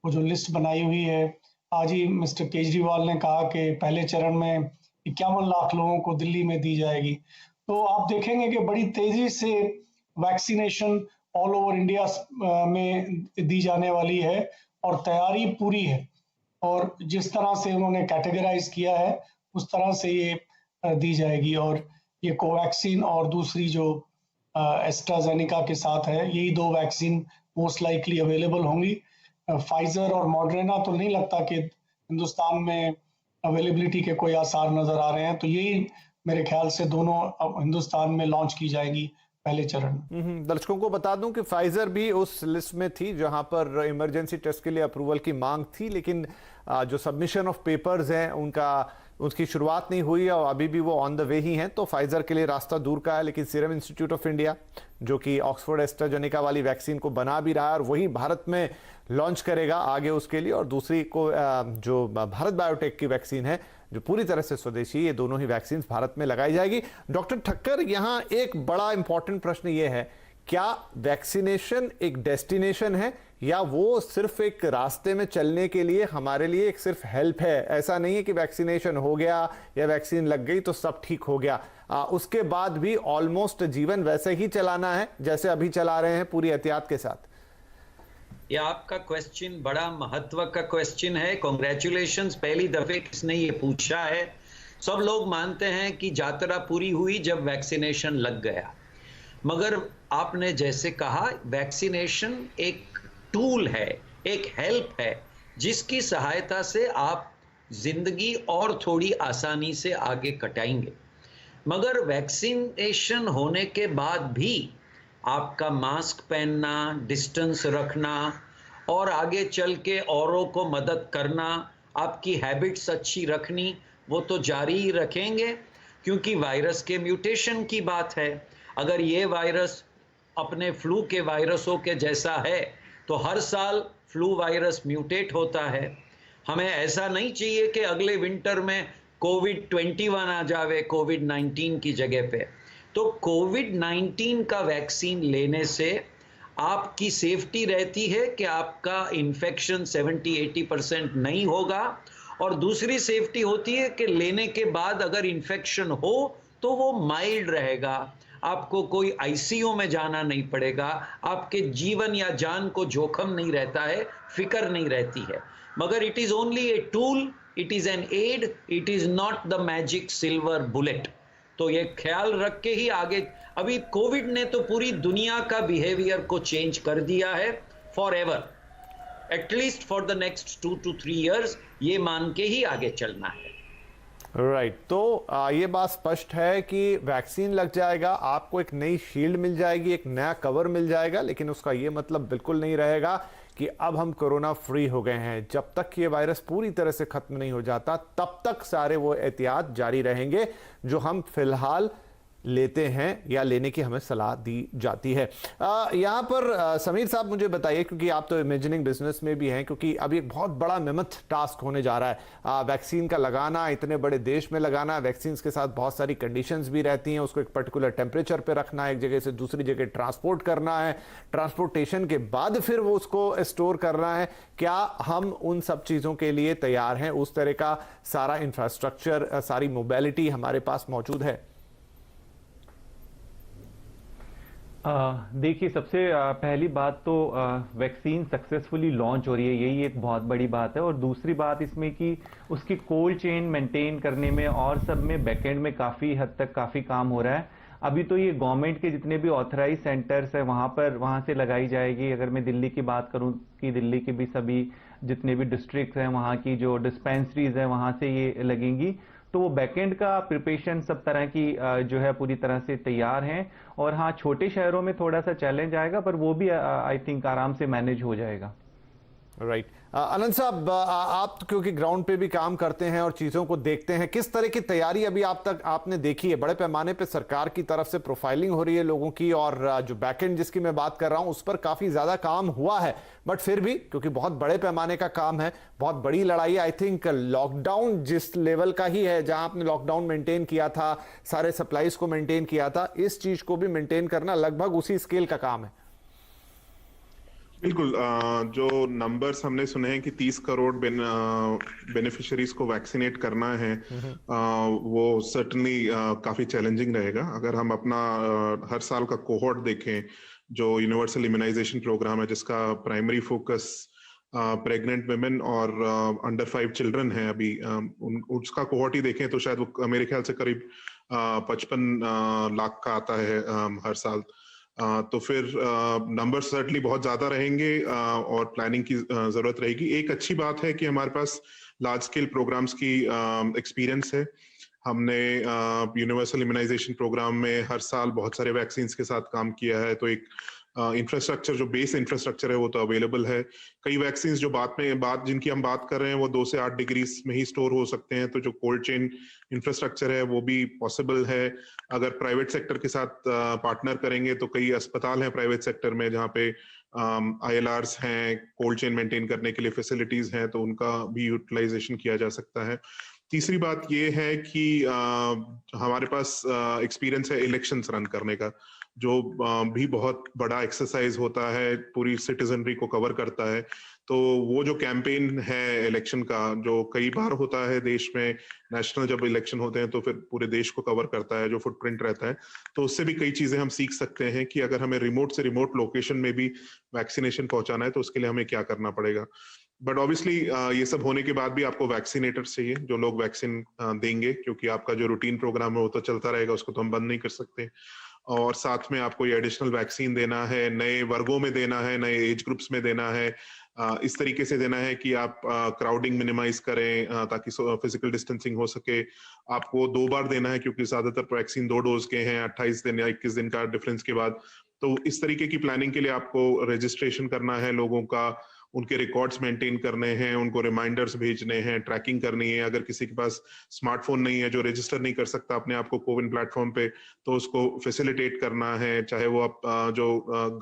वो जो लिस्ट बनाई हुई है, आज ही मिस्टर केजरीवाल ने कहा कि पहले चरण में 51 लाख लोगों को दिल्ली में दी जाएगी। तो आप देखेंगे कि बड़ी तेजी से वैक्सीनेशन ऑल ओवर इंडिया में दी जाने वाली है और तैयारी पूरी है। और जिस तरह से उन्होंने कैटेगराइज किया है उस तरह से ये दी जाएगी। और ये कोवैक्सीन और दूसरी जो एस्ट्राजेनेका के साथ है, यही 2 वैक्सीन मोस्ट लाइकली अवेलेबल होंगी। फाइजर और मॉडर्ना तो नहीं लगता कि हिंदुस्तान में अवेलेबिलिटी के कोई आसार नजर आ रहे हैं, तो यही मेरे ख्याल से दोनों अब हिंदुस्तान में लॉन्च की जाएगी पहले चरण में। दर्शकों को बता दूं कि फाइजर भी उस लिस्ट में थी जहां पर इमरजेंसी टेस्ट के लिए अप्रूवल की मांग थी, लेकिन जो सबमिशन ऑफ पेपर्स हैं उसकी शुरुआत नहीं हुई और अभी भी वो ऑन द वे ही हैं। तो फाइजर के लिए रास्ता दूर का है, लेकिन सीरम इंस्टीट्यूट ऑफ इंडिया जो कि ऑक्सफोर्ड एस्ट्राजेनेका वाली वैक्सीन को बना भी रहा है और वही भारत में लॉन्च करेगा आगे उसके लिए, और दूसरी को जो भारत बायोटेक की वैक्सीन है जो पूरी तरह से स्वदेशी, ये दोनों ही वैक्सीन भारत में लगाई जाएगी। डॉक्टर ठक्कर, यहाँ एक बड़ा इंपॉर्टेंट प्रश्न ये है क्या वैक्सीनेशन एक डेस्टिनेशन है या वो सिर्फ एक रास्ते में चलने के लिए हमारे लिए एक सिर्फ हेल्प है? ऐसा नहीं है कि वैक्सीनेशन हो गया या वैक्सीन लग गई तो सब ठीक हो गया, उसके बाद भी ऑलमोस्ट जीवन वैसे ही चलाना है जैसे अभी चला रहे हैं, पूरी एहतियात के साथ। ये आपका क्वेश्चन बड़ा महत्व का क्वेश्चन है। कॉन्ग्रेचुलेशंस, पहली दफे किसने ये पूछा है। सब लोग मानते हैं कि यात्रा पूरी हुई जब वैक्सीनेशन लग गया, मगर आपने जैसे कहा वैक्सीनेशन एक टूल है, एक हेल्प है, जिसकी सहायता से आप जिंदगी और थोड़ी आसानी से आगे कटाएंगे। मगर वैक्सीनेशन होने के बाद भी आपका मास्क पहनना, डिस्टेंस रखना और आगे चल के औरों को मदद करना, आपकी हैबिट्स अच्छी रखनी, वो तो जारी ही रखेंगे, क्योंकि वायरस के म्यूटेशन की बात है। अगर ये वायरस अपने फ्लू के वायरसों के जैसा है तो हर साल फ्लू वायरस म्यूटेट होता है। हमें ऐसा नहीं चाहिए कि अगले विंटर में कोविड-21 आ जावे कोविड-19 की जगह पे। तो कोविड-19 का वैक्सीन लेने से आपकी सेफ्टी रहती है कि आपका इन्फेक्शन 70-80% नहीं होगा, और दूसरी सेफ्टी होती है कि लेने के बाद अगर इन्फेक्शन हो तो वो माइल्ड रहेगा, आपको कोई आईसीयू में जाना नहीं पड़ेगा, आपके जीवन या जान को जोखम नहीं रहता है, फिक्र नहीं रहती है। मगर it is only a tool, it is an aid, it is not the magic silver bullet. तो ये ख्याल रख के ही आगे, अभी कोविड ने तो पूरी दुनिया का बिहेवियर को चेंज कर दिया है for ever, at least for the next 2 to 3 years, ये मान के ही आगे चलना है। राइट तो ये बात स्पष्ट है कि वैक्सीन लग जाएगा, आपको एक नई शील्ड मिल जाएगी, एक नया कवर मिल जाएगा, लेकिन उसका ये मतलब बिल्कुल नहीं रहेगा कि अब हम कोरोना फ्री हो गए हैं। जब तक ये वायरस पूरी तरह से खत्म नहीं हो जाता तब तक सारे वो एहतियात जारी रहेंगे जो हम फिलहाल लेते हैं या लेने की हमें सलाह दी जाती है। यहाँ पर समीर साहब मुझे बताइए, क्योंकि आप तो इमेजिनिंग बिजनेस में भी हैं, क्योंकि अभी एक बहुत बड़ा मेहनत टास्क होने जा रहा है वैक्सीन का लगाना, इतने बड़े देश में लगाना। वैक्सीन के साथ बहुत सारी कंडीशंस भी रहती हैं, उसको एक पर्टिकुलर टेम्परेचर पे रखना है, एक जगह से दूसरी जगह ट्रांसपोर्ट करना है, ट्रांसपोर्टेशन के बाद फिर वो उसको स्टोर करना है। क्या हम उन सब चीज़ों के लिए तैयार हैं? उस तरह का सारा इंफ्रास्ट्रक्चर, सारी मोबिलिटी हमारे पास मौजूद है? देखिए, सबसे पहली बात तो वैक्सीन सक्सेसफुली लॉन्च हो रही है, यही एक बहुत बड़ी बात है। और दूसरी बात इसमें कि उसकी कोल्ड चेन मेंटेन करने में और सब में बैकएंड में काफ़ी हद तक काफ़ी काम हो रहा है। अभी तो ये गवर्नमेंट के जितने भी ऑथराइज सेंटर्स है वहाँ से लगाई जाएगी। अगर मैं दिल्ली की बात करूँ कि दिल्ली के भी सभी जितने भी डिस्ट्रिक्ट हैं वहाँ की जो डिस्पेंसरीज है वहाँ से ये लगेंगी। तो वो बैकएंड का प्रिपरेशन सब तरह की जो है पूरी तरह से तैयार हैं। और हाँ, छोटे शहरों में थोड़ा सा चैलेंज आएगा, पर वो भी आई थिंक आराम से मैनेज हो जाएगा। राइट अनंत साहब, आप क्योंकि ग्राउंड पे भी काम करते हैं और चीज़ों को देखते हैं, किस तरह की तैयारी अभी आप तक आपने देखी है? बड़े पैमाने पे सरकार की तरफ से प्रोफाइलिंग हो रही है लोगों की, और जो बैकएंड जिसकी मैं बात कर रहा हूं उस पर काफ़ी ज़्यादा काम हुआ है, बट फिर भी क्योंकि बहुत बड़े पैमाने का काम है, बहुत बड़ी लड़ाई। आई थिंक लॉकडाउन जिस लेवल का ही है, जहां आपने लॉकडाउन मेंटेन किया था, सारे सप्लाईज को मेंटेन किया था, इस चीज़ को भी मेंटेन करना लगभग उसी स्केल का काम है। बिल्कुल, जो नंबर्स हमने सुने हैं कि 30 करोड़ बेनिफिशियरीज को वैक्सीनेट करना है, वो सर्टनली काफी चैलेंजिंग रहेगा। अगर हम अपना हर साल का कोहॉर्ट देखें, जो यूनिवर्सल इम्यूनाइजेशन प्रोग्राम है, जिसका प्राइमरी फोकस प्रेग्नेंट वुमेन और अंडर 5 चिल्ड्रन है, अभी उसका कोहॉर्ट ही देखें तो शायद वो मेरे ख्याल से करीब 55 लाख का आता है हर साल। तो फिर नंबर सर्टनली बहुत ज्यादा रहेंगे और प्लानिंग की जरूरत रहेगी। एक अच्छी बात है कि हमारे पास लार्ज स्केल प्रोग्राम्स की एक्सपीरियंस है। हमने यूनिवर्सल इम्यूनाइजेशन प्रोग्राम में हर साल बहुत सारे वैक्सीन के साथ काम किया है, तो एक इंफ्रास्ट्रक्चर, जो बेस इंफ्रास्ट्रक्चर है वो तो अवेलेबल है। कई वैक्सीन जो जिनकी हम बात कर रहे हैं वो 2 से 8 डिग्रीज में ही स्टोर हो सकते हैं, तो जो कोल्ड चेन इंफ्रास्ट्रक्चर है वो भी पॉसिबल है। अगर प्राइवेट सेक्टर के साथ पार्टनर करेंगे तो कई अस्पताल हैं प्राइवेट सेक्टर में जहाँ पे ILRs हैं, कोल्ड चेन मेंटेन करने के लिए फैसिलिटीज हैं, तो उनका भी यूटिलाइजेशन किया जा सकता है। तीसरी बात ये है कि हमारे पास एक्सपीरियंस है इलेक्शंस रन करने का। जो भी बहुत बड़ा एक्सरसाइज होता है, पूरी सिटीजनरी को कवर करता है। तो वो जो कैंपेन है इलेक्शन का, जो कई बार होता है देश में, नेशनल जब इलेक्शन होते हैं तो फिर पूरे देश को कवर करता है, जो फुटप्रिंट रहता है, तो उससे भी कई चीजें हम सीख सकते हैं कि अगर हमें रिमोट से रिमोट लोकेशन में भी वैक्सीनेशन पहुंचाना है तो उसके लिए हमें क्या करना पड़ेगा। बट ऑब्वियसली ये सब होने के बाद भी आपको वैक्सीनेटर्स चाहिए, जो लोग वैक्सीन देंगे, क्योंकि आपका जो रूटीन प्रोग्राम है वो तो चलता रहेगा, उसको तो हम बंद नहीं कर सकते। और साथ में आपको ये एडिशनल वैक्सीन देना है, नए वर्गों में देना है, नए एज ग्रुप्स में देना है, इस तरीके से देना है कि आप क्राउडिंग मिनिमाइज करें, ताकि फिजिकल डिस्टेंसिंग हो सके। आपको 2 बार देना है, क्योंकि ज्यादातर वैक्सीन 2 डोज के हैं, 28 दिन या 21 दिन का डिफरेंस के बाद। तो इस तरीके की प्लानिंग के लिए आपको रजिस्ट्रेशन करना है लोगों का, उनके रिकॉर्ड्स मेंटेन करने हैं, उनको रिमाइंडर्स भेजने हैं, ट्रैकिंग करनी है। अगर किसी के पास स्मार्टफोन नहीं है, जो रजिस्टर नहीं कर सकता अपने आप को कोविन प्लेटफॉर्म पे, तो उसको फैसिलिटेट करना है, चाहे वो आप जो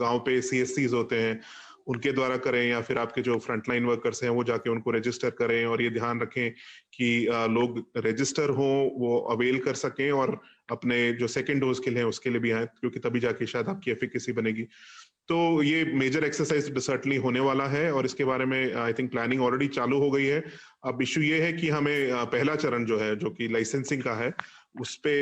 गांव पे CSCs होते हैं उनके द्वारा करें, या फिर आपके जो फ्रंटलाइन वर्कर्स हैं वो जाके उनको रजिस्टर करें। और ये ध्यान रखें कि लोग रजिस्टर हों, वो अवेल कर सकें और अपने जो सेकेंड डोज के लिए हैं उसके लिए भी आए, क्योंकि तभी जाके शायद आपकी एफिकेसी बनेगी। तो ये मेजर एक्सरसाइज सर्टनली होने वाला है और इसके बारे में आई थिंक प्लानिंग ऑलरेडी चालू हो गई है। अब इशू ये है कि हमें पहला चरण जो है, जो कि लाइसेंसिंग का है, उस पे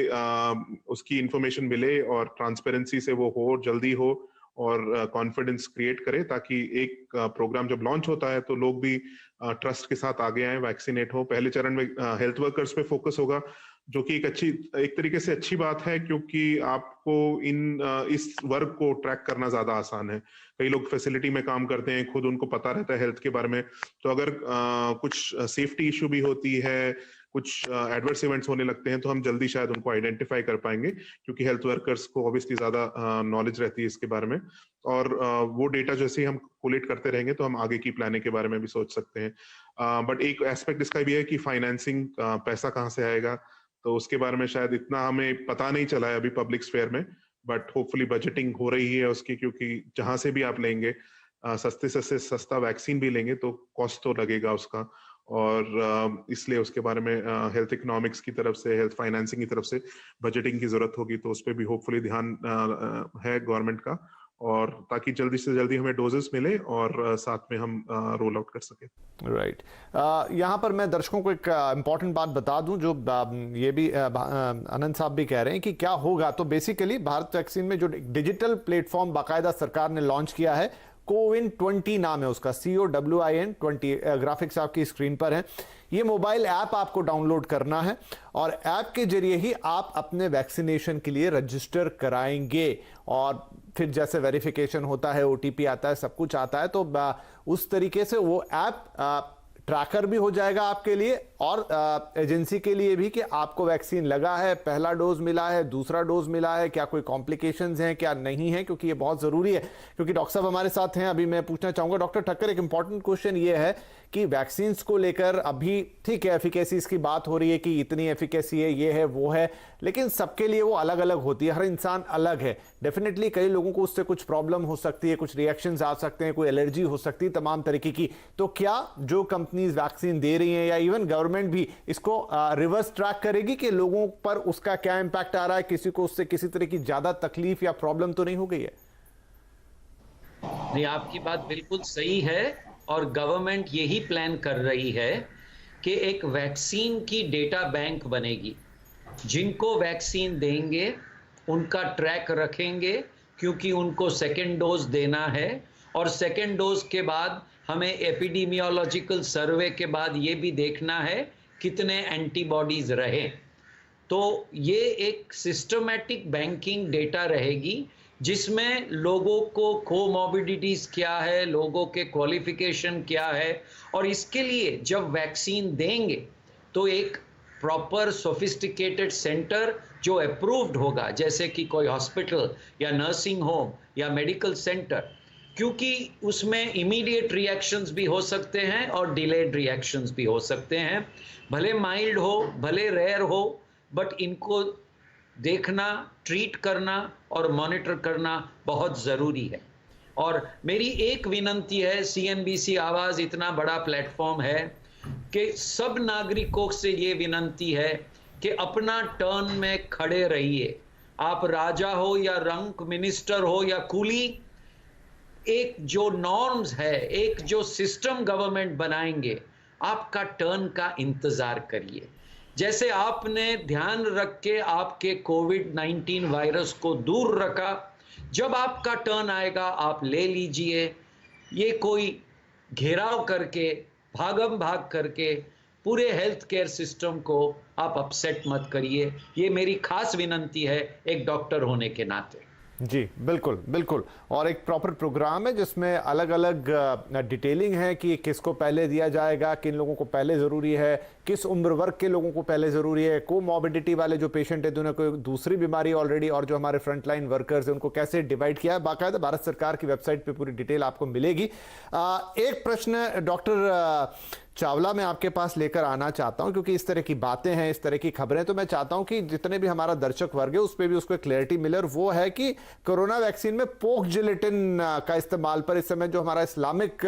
उसकी इंफॉर्मेशन मिले और ट्रांसपेरेंसी से वो हो, जल्दी हो और कॉन्फिडेंस क्रिएट करे, ताकि एक प्रोग्राम जब लॉन्च होता है तो लोग भी ट्रस्ट के साथ आगे आए, वैक्सीनेट हो। पहले चरण में हेल्थ वर्कर्स पे फोकस होगा, जो कि एक तरीके से अच्छी बात है, क्योंकि आपको इस वर्ग को ट्रैक करना ज्यादा आसान है। कई लोग फैसिलिटी में काम करते हैं, खुद उनको पता रहता है हेल्थ के बारे में, तो अगर कुछ सेफ्टी इशू भी होती है, कुछ एडवर्स इवेंट्स होने लगते हैं, तो हम जल्दी शायद उनको आइडेंटिफाई कर पाएंगे, क्योंकि हेल्थ वर्कर्स को ऑब्वियसली ज्यादा नॉलेज रहती है इसके बारे में। और वो डेटा जैसे ही हम कोलेक्ट करते रहेंगे तो हम आगे की प्लानिंग के बारे में भी सोच सकते हैं। बट एक एस्पेक्ट इसका भी है कि फाइनेंसिंग, पैसा कहाँ से आएगा, तो उसके बारे में शायद इतना हमें पता नहीं चला है अभी पब्लिक स्फेयर में, बट होपफुली बजटिंग हो रही है उसकी, क्योंकि जहां से भी आप लेंगे, सस्ते से सस्ता वैक्सीन भी लेंगे तो कॉस्ट तो लगेगा उसका। और इसलिए उसके बारे में हेल्थ इकोनॉमिक्स की तरफ से, हेल्थ फाइनेंसिंग की तरफ से बजटिंग की जरूरत होगी, तो उस पर भी होपफुली ध्यान है गवर्नमेंट का, और ताकि जल्दी से जल्दी हमें डोजेस मिले और साथ में हम रोल आउट कर सके। राइट। यहाँ पर मैं दर्शकों को एक इम्पॉर्टेंट बात बता दूं, जो ये भी आनंद साहब भी कह रहे हैं कि क्या होगा। तो बेसिकली भारत वैक्सीन में जो डिजिटल प्लेटफॉर्म बाकायदा सरकार ने लॉन्च किया है, कोविन 20 नाम है उसका, COWIN 20, ग्राफिक्स आपकी स्क्रीन पर है। ये मोबाइल ऐप आपको डाउनलोड करना है और ऐप के जरिए ही आप अपने वैक्सीनेशन के लिए रजिस्टर कराएंगे, और फिर जैसे वेरिफिकेशन होता है, OTP आता है, सब कुछ आता है, तो उस तरीके से वो ऐप ट्रैकर भी हो जाएगा आपके लिए और एजेंसी के लिए भी कि आपको वैक्सीन लगा है, पहला डोज मिला है, दूसरा डोज मिला है, क्या कोई कॉम्प्लिकेशंस हैं, क्या नहीं है, क्योंकि ये बहुत ज़रूरी है। क्योंकि डॉक्टर साहब हमारे साथ हैं, अभी मैं पूछना चाहूँगा डॉक्टर ठक्कर, एक इंपॉर्टेंट क्वेश्चन ये है कि वैक्सीन्स को लेकर अभी ठीक है एफिकेसीज की बात हो रही है कि इतनी एफिकेसी है, ये है, वो है, लेकिन सबके लिए वो अलग अलग होती है, हर इंसान अलग है। डेफिनेटली कई लोगों को उससे कुछ प्रॉब्लम हो सकती है, कुछ रिएक्शंस आ सकते हैं, कोई एलर्जी हो सकती है, तमाम तरीके की। तो क्या जो कंपनीज वैक्सीन दे रही हैं या इवन गवर्नमेंट भी इसको रिवर्स ट्रैक करेगी कि लोगों पर उसका क्या इंपैक्ट आ रहा है, किसी को उससे किसी तरह की ज्यादा तकलीफ या प्रॉब्लम तो नहीं हो गई है? नहीं, आपकी बात बिल्कुल सही है और गवर्नमेंट यही प्लान कर रही है कि एक वैक्सीन की डेटा बैंक बनेगी। जिनको वैक्सीन देंगे उनका ट्रैक रखेंगे, क्योंकि उनको सेकेंड डोज देना है, और सेकेंड डोज के बाद हमें एपिडेमियोलॉजिकल सर्वे के बाद ये भी देखना है कितने एंटीबॉडीज रहे। तो ये एक सिस्टमैटिक बैंकिंग डेटा रहेगी, जिसमें लोगों को कोमॉर्बिडिटीज क्या है, लोगों के क्वालिफिकेशन क्या है, और इसके लिए जब वैक्सीन देंगे तो एक प्रॉपर सोफिस्टिकेटेड सेंटर जो अप्रूव्ड होगा, जैसे कि कोई हॉस्पिटल या नर्सिंग होम या मेडिकल सेंटर, क्योंकि उसमें इमीडिएट रिएक्शंस भी हो सकते हैं और डिलेड रिएक्शंस भी हो सकते हैं, भले माइल्ड हो भले रेयर हो, बट इनको देखना, ट्रीट करना और मॉनिटर करना बहुत ज़रूरी है। और मेरी एक विनंती है, CNBC आवाज़ इतना बड़ा प्लेटफॉर्म है कि सब नागरिकों से ये विनंती है कि अपना टर्न में खड़े रहिए, आप राजा हो या रंक मिनिस्टर हो या कुली, एक जो नॉर्म्स है, एक जो सिस्टम गवर्नमेंट बनाएंगे, आपका टर्न का इंतजार करिए। जैसे आपने ध्यान रख के आपके कोविड-19 वायरस को दूर रखा, जब आपका टर्न आएगा आप ले लीजिए। ये कोई घेराव करके, भागम भाग करके पूरे हेल्थ केयर सिस्टम को आप अपसेट मत करिए। ये मेरी खास विनंती है एक डॉक्टर होने के नाते। जी बिल्कुल बिल्कुल। और एक प्रॉपर प्रोग्राम है जिसमें अलग अलग डिटेलिंग है कि किसको पहले दिया जाएगा, किन लोगों को पहले ज़रूरी है, किस उम्र वर्ग के लोगों को पहले ज़रूरी है, कोमॉर्बिडिटी वाले जो पेशेंट है जिन्हें कोई दूसरी बीमारी ऑलरेडी, और जो हमारे फ्रंटलाइन वर्कर्स हैं उनको कैसे डिवाइड किया है। बाकायदा भारत सरकार की वेबसाइट पे पूरी डिटेल आपको मिलेगी। एक प्रश्न डॉक्टर चावला मैं आपके पास लेकर आना चाहता हूं, क्योंकि इस तरह की बातें हैं, इस तरह की खबरें, तो मैं चाहता हूं कि जितने भी हमारा दर्शक वर्ग है उस पर भी उसको क्लैरिटी मिले, और वो है कि कोरोना वैक्सीन में पोक जिलेटिन का इस्तेमाल पर इस समय जो हमारा इस्लामिक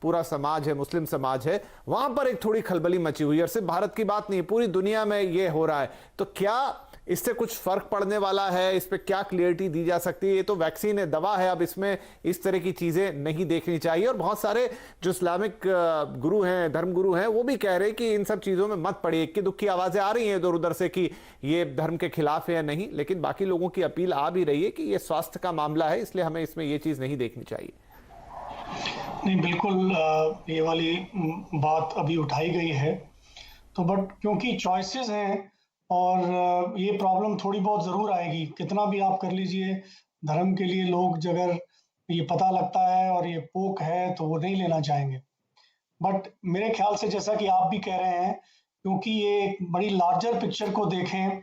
पूरा समाज है, मुस्लिम समाज है, वहां पर एक थोड़ी खलबली मची हुई है। और सिर्फ भारत की बात नहीं, पूरी दुनिया में ये हो रहा है। तो क्या इससे कुछ फर्क पड़ने वाला है? इस पे क्या क्लियरिटी दी जा सकती है? ये तो वैक्सीन है, दवा है, अब इसमें इस तरह की चीजें नहीं देखनी चाहिए। और बहुत सारे जो इस्लामिक गुरु हैं, धर्म गुरु हैं, वो भी कह रहे हैं कि इन सब चीजों में मत पड़िए। इक्की दुक्की आवाजें आ रही हैं इधर उधर से कि ये धर्म के खिलाफ है या नहीं, लेकिन बाकी लोगों की अपील आ भी रही है कि ये स्वास्थ्य का मामला है, इसलिए हमें इसमें ये चीज नहीं देखनी चाहिए। नहीं, बिल्कुल ये वाली बात अभी उठाई गई है, तो बट क्योंकि चॉइसेस हैं और ये प्रॉब्लम थोड़ी बहुत ज़रूर आएगी। कितना भी आप कर लीजिए, धर्म के लिए लोग अगर ये पता लगता है और ये पोक है तो वो नहीं लेना चाहेंगे। बट मेरे ख्याल से जैसा कि आप भी कह रहे हैं, क्योंकि ये एक बड़ी लार्जर पिक्चर को देखें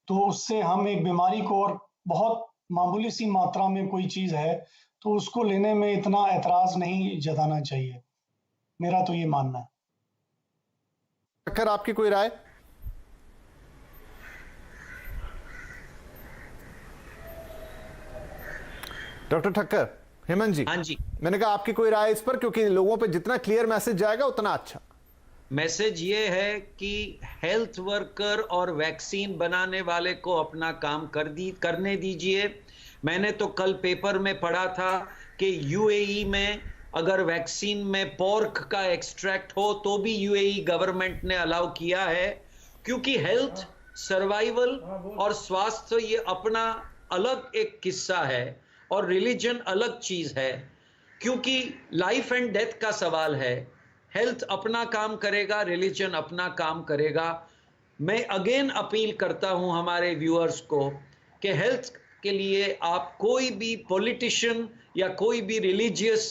तो उससे हम एक बीमारी को, और बहुत मामूली सी मात्रा में कोई चीज़ है तो उसको लेने में इतना एतराज़ नहीं जताना चाहिए। मेरा तो ये मानना है। अगर आपकी कोई राय? डॉक्टर ठक्कर, हेमंत जी। हाँ जी, मैंने कहा आपकी कोई राय इस पर, क्योंकि लोगों पे जितना क्लियर मैसेज जाएगा उतना अच्छा। मैसेज ये है कि हेल्थ वर्कर और वैक्सीन बनाने वाले को अपना काम करने दीजिए। मैंने तो कल पेपर में पढ़ा था कि यूएई में अगर वैक्सीन में पोर्क का एक्सट्रैक्ट हो तो भी यूएई गवर्नमेंट ने अलाउ किया है, क्योंकि हेल्थ, सर्वाइवल और स्वास्थ्य ये अपना अलग एक किस्सा है और रिलीजन अलग चीज है, क्योंकि लाइफ एंड डेथ का सवाल है। हेल्थ अपना काम करेगा, रिलीजन अपना काम करेगा। मैं अगेन अपील करता हूं हमारे व्यूअर्स को कि हेल्थ के लिए आप कोई भी पॉलिटिशियन या कोई भी रिलीजियस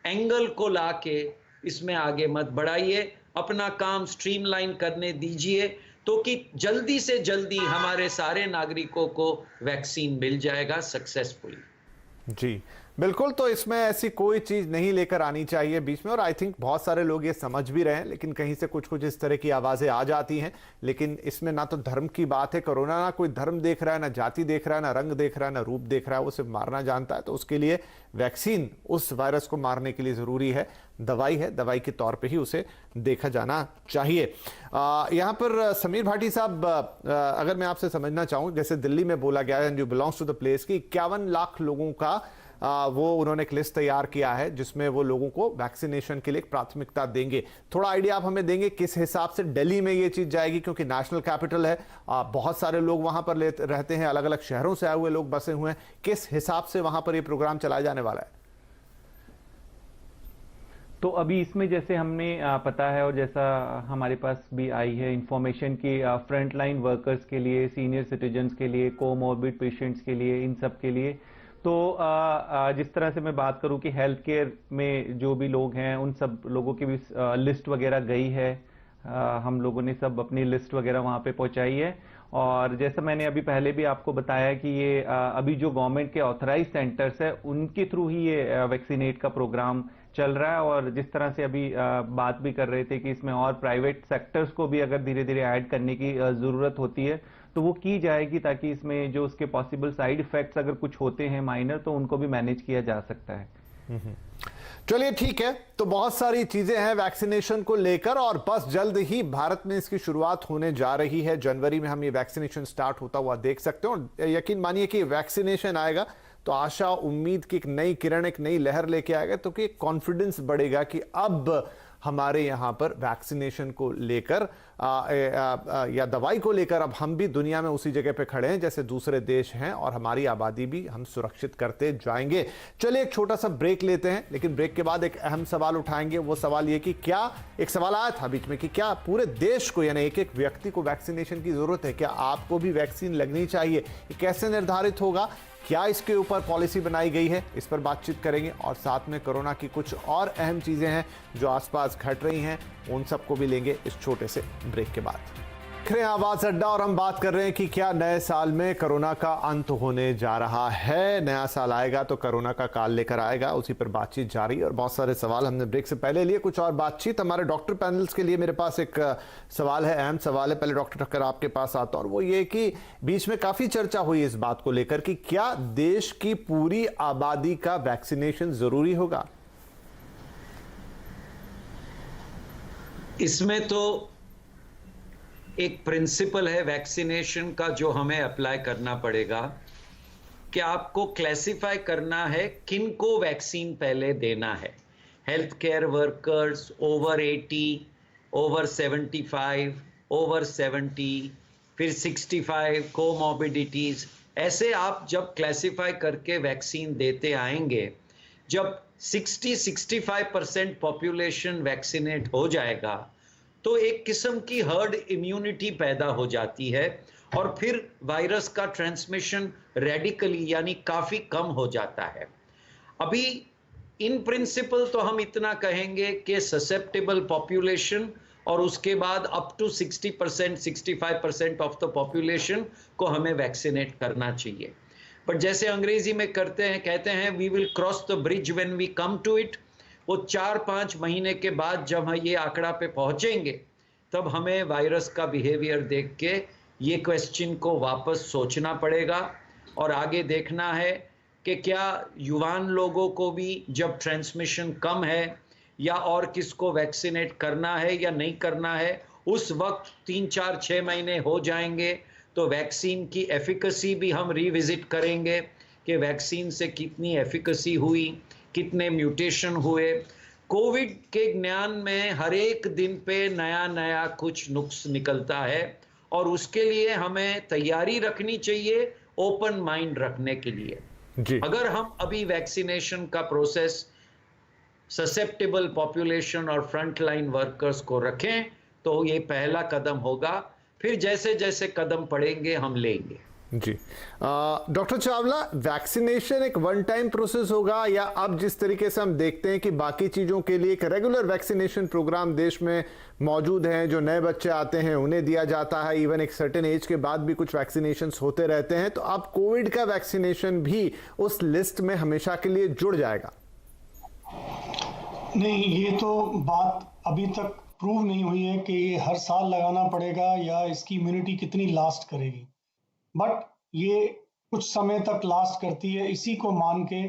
एंगल को लाके इसमें आगे मत बढ़ाइए। अपना काम स्ट्रीमलाइन करने दीजिए, तो कि जल्दी से जल्दी हमारे सारे नागरिकों को वैक्सीन मिल जाएगा सक्सेसफुली। जी बिल्कुल। तो इसमें ऐसी कोई चीज नहीं लेकर आनी चाहिए बीच में, और आई थिंक बहुत सारे लोग ये समझ भी रहे हैं, लेकिन कहीं से कुछ कुछ इस तरह की आवाजें आ जाती हैं। लेकिन इसमें ना तो धर्म की बात है, कोरोना ना कोई धर्म देख रहा है, ना जाति देख रहा है, ना रंग देख रहा है, ना रूप देख रहा है, वो सिर्फ मारना जानता है। तो उसके लिए वैक्सीन उस वायरस को मारने के लिए जरूरी है, दवाई है, दवाई के तौर पे ही उसे देखा जाना चाहिए। यहाँ पर समीर भाटी साहब, अगर मैं आपसे समझना चाहूँ, जैसे दिल्ली में बोला गया है, जो बिलोंग्स टू द प्लेस की 51 लाख लोगों का वो उन्होंने एक लिस्ट तैयार किया है जिसमें वो लोगों को वैक्सीनेशन के लिए प्राथमिकता देंगे। थोड़ा आइडिया आप हमें देंगे किस हिसाब से दिल्ली में ये चीज जाएगी, क्योंकि नेशनल कैपिटल है, बहुत सारे लोग वहां पर रहते हैं, अलग अलग शहरों से आए हुए लोग बसे हुए हैं। किस हिसाब से वहां पर ये प्रोग्राम चलाया जाने वाला है? तो अभी इसमें जैसे हमने पता है और जैसा हमारे पास भी आई है इंफॉर्मेशन कि फ्रंट लाइन वर्कर्स के लिए, सीनियर सिटीजन्स के लिए, कोमॉर्बिड पेशेंट्स के लिए, इन सब के लिए, तो जिस तरह से मैं बात करूं कि हेल्थ केयर में जो भी लोग हैं उन सब लोगों की भी लिस्ट वगैरह गई है। हम लोगों ने सब अपनी लिस्ट वगैरह वहां पे पहुंचाई है। और जैसा मैंने अभी पहले भी आपको बताया कि ये अभी जो गवर्नमेंट के ऑथराइज सेंटर्स है उनके थ्रू ही ये वैक्सीनेट का प्रोग्राम चल रहा है। और जिस तरह से अभी बात भी कर रहे थे कि इसमें और प्राइवेट सेक्टर्स को भी अगर धीरे धीरे ऐड करने की जरूरत होती है तो वो की जाएगी, ताकि इसमें जो उसके पॉसिबल साइड इफेक्ट्स अगर कुछ होते हैं माइनर, तो उनको भी मैनेज किया जा सकता है। चलिए ठीक है, तो बहुत सारी चीजें हैं वैक्सीनेशन को लेकर और बस जल्द ही भारत में इसकी शुरुआत होने जा रही है। जनवरी में हम ये वैक्सीनेशन स्टार्ट होता हुआ देख सकते हैं और यकीन मानिए कि वैक्सीनेशन आएगा तो आशा उम्मीद की एक नई किरण, एक नई लहर लेके आएगा, तो कि कॉन्फिडेंस बढ़ेगा कि अब हमारे यहाँ पर वैक्सीनेशन को लेकर या दवाई को लेकर अब हम भी दुनिया में उसी जगह पे खड़े हैं जैसे दूसरे देश हैं और हमारी आबादी भी हम सुरक्षित करते जाएंगे। चलिए एक छोटा सा ब्रेक लेते हैं, लेकिन ब्रेक के बाद एक अहम सवाल उठाएंगे। वो सवाल ये कि क्या, एक सवाल आया था बीच में कि क्या पूरे देश को यानी एक एक व्यक्ति को वैक्सीनेशन की जरूरत है, क्या आपको भी वैक्सीन लगनी चाहिए, ये कैसे निर्धारित होगा, क्या इसके ऊपर पॉलिसी बनाई गई है, इस पर बातचीत करेंगे। और साथ में कोरोना की कुछ और अहम चीजें हैं जो आसपास घट रही हैं, उन सबको भी लेंगे इस छोटे से ब्रेक के बाद। देख रहे हैं आवाज अड्डा और हम बात कर रहे हैं कि क्या नए साल में कोरोना का अंत होने जा रहा है। नया साल आएगा तो कोरोना का काल लेकर आएगा, उसी पर बातचीत जारी है और बहुत सारे सवाल हमने ब्रेक से पहले लिए। कुछ और बातचीत हमारे डॉक्टर पैनल्स के लिए मेरे पास एक सवाल है, अहम सवाल है। पहले डॉक्टर ठक्कर आपके पास आता और वो ये कि बीच में काफी चर्चा हुई इस बात को लेकर कि क्या देश की पूरी आबादी का वैक्सीनेशन जरूरी होगा। इसमें तो एक प्रिंसिपल है वैक्सीनेशन का जो हमें अप्लाई करना पड़ेगा कि आपको क्लासिफाई करना है किन को वैक्सीन पहले देना है। Health care workers, over 80, over 75, over 70, फिर 65, कोमॉर्बिडिटीज, ऐसे आप जब क्लासिफाई करके वैक्सीन देते आएंगे, जब 60-65% पॉपुलेशन वैक्सीनेट हो जाएगा तो एक किस्म की हर्ड इम्यूनिटी पैदा हो जाती है और फिर वायरस का ट्रांसमिशन रेडिकली यानी काफी कम हो जाता है। अभी इन प्रिंसिपल तो हम इतना कहेंगे कि ससेप्टेबल पॉपुलेशन और उसके बाद up to 60%, 65% of the population को हमें वैक्सीनेट करना चाहिए। बट जैसे अंग्रेजी में कहते हैं we will cross the bridge when we come to it. वो 4-5 महीने के बाद जब हम ये आंकड़ा पे पहुंचेंगे तब हमें वायरस का बिहेवियर देख के ये क्वेश्चन को वापस सोचना पड़ेगा और आगे देखना है कि क्या युवान लोगों को भी जब ट्रांसमिशन कम है या और किसको वैक्सीनेट करना है या नहीं करना है। उस वक्त 3-4-6 महीने हो जाएंगे तो वैक्सीन की एफिकेसी भी हम रिविजिट करेंगे कि वैक्सीन से कितनी एफिकेसी हुई, कितने म्यूटेशन हुए। कोविड के ज्ञान में हर एक दिन पे नया नया कुछ नुक्स निकलता है और उसके लिए हमें तैयारी रखनी चाहिए, ओपन माइंड रखने के लिए जी। अगर हम अभी वैक्सीनेशन का प्रोसेस ससेप्टेबल पॉपुलेशन और फ्रंटलाइन वर्कर्स को रखें तो ये पहला कदम होगा, फिर जैसे जैसे कदम पड़ेंगे हम लेंगे जी। डॉक्टर चावला, वैक्सीनेशन एक वन टाइम प्रोसेस होगा या अब जिस तरीके से हम देखते हैं कि बाकी चीजों के लिए एक रेगुलर वैक्सीनेशन प्रोग्राम देश में मौजूद है, जो नए बच्चे आते हैं उन्हें दिया जाता है, इवन एक सर्टेन एज के बाद भी कुछ वैक्सीनेशन होते रहते हैं, तो अब कोविड का वैक्सीनेशन भी उस लिस्ट में हमेशा के लिए जुड़ जाएगा? नहीं, ये तो बात अभी तक प्रूव नहीं हुई है कि ये हर साल लगाना पड़ेगा या इसकी इम्यूनिटी कितनी लास्ट करेगी, बट ये कुछ समय तक लास्ट करती है। इसी को मान के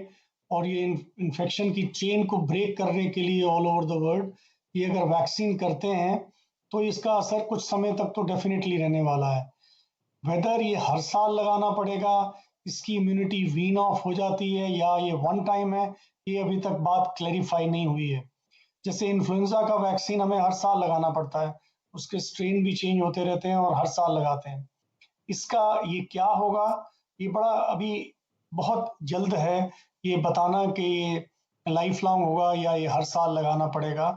और ये इन्फेक्शन की चेन को ब्रेक करने के लिए ऑल ओवर द वर्ल्ड ये अगर वैक्सीन करते हैं तो इसका असर कुछ समय तक तो डेफिनेटली रहने वाला है। वेदर ये हर साल लगाना पड़ेगा, इसकी इम्यूनिटी वीन ऑफ हो जाती है या ये वन टाइम है, ये अभी तक बात क्लैरिफाई नहीं हुई है। जैसे इन्फ्लुएंजा का वैक्सीन हमें हर साल लगाना पड़ता है, उसके स्ट्रेन भी चेंज होते रहते हैं और हर साल लगाते हैं। इसका ये क्या होगा, ये बड़ा अभी बहुत जल्द है ये बताना कि ये लाइफ लॉन्ग होगा या ये हर साल लगाना पड़ेगा,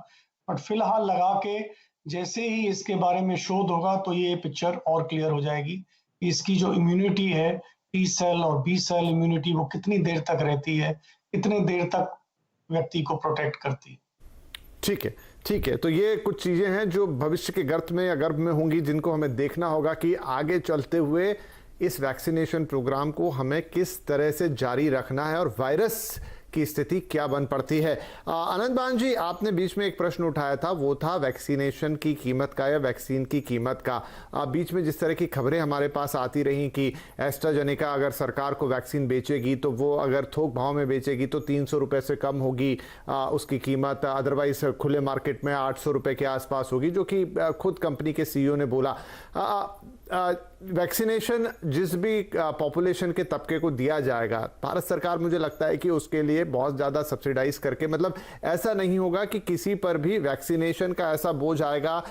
बट फिलहाल लगा के जैसे ही इसके बारे में शोध होगा तो ये पिक्चर और क्लियर हो जाएगी। इसकी जो इम्यूनिटी है, टी सेल और बी सेल इम्यूनिटी, वो कितनी देर तक रहती है, कितने देर तक व्यक्ति को प्रोटेक्ट करती है। ठीक है, ठीक है। तो ये कुछ चीजें हैं जो भविष्य के गर्भ में या गर्भ में होंगी, जिनको हमें देखना होगा कि आगे चलते हुए इस वैक्सीनेशन प्रोग्राम को हमें किस तरह से जारी रखना है और वायरस की स्थिति क्या बन पड़ती है। अनंत बान जी, आपने बीच में एक प्रश्न उठाया था, वो था वैक्सीनेशन की कीमत का या वैक्सीन की कीमत का। बीच में जिस तरह की खबरें हमारे पास आती रही कि एस्ट्राजेनेका अगर सरकार को वैक्सीन बेचेगी तो वो अगर थोक भाव में बेचेगी तो 300 रुपये से कम होगी उसकी कीमत, अदरवाइज खुले मार्केट में 800 रुपये के आसपास होगी, जो कि खुद कंपनी के सीईओ ने बोला। वैक्सीनेशन जिस भी पॉपुलेशन के तबके को दिया जाएगा, भारत सरकार मुझे लगता है कि उसके लिए बहुत ज़्यादा सब्सिडाइज करके, मतलब ऐसा नहीं होगा कि किसी पर भी वैक्सीनेशन का ऐसा बोझ आएगा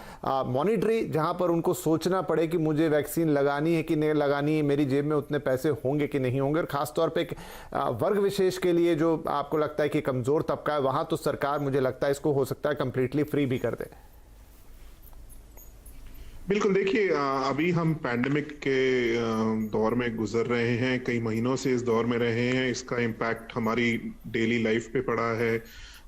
मॉनिटरी, जहां पर उनको सोचना पड़े कि मुझे वैक्सीन लगानी है कि नहीं लगानी है, मेरी जेब में उतने पैसे होंगे कि नहीं होंगे। और खासतौर पर एक वर्ग विशेष के लिए जो आपको लगता है कि कमज़ोर तबका है, वहां तो सरकार मुझे लगता है इसको हो सकता है कंप्लीटली फ्री भी कर दे। बिल्कुल, देखिए अभी हम पैंडेमिक के दौर में गुजर रहे हैं, कई महीनों से इस दौर में रहे हैं। इसका इम्पैक्ट हमारी डेली लाइफ पे पड़ा है,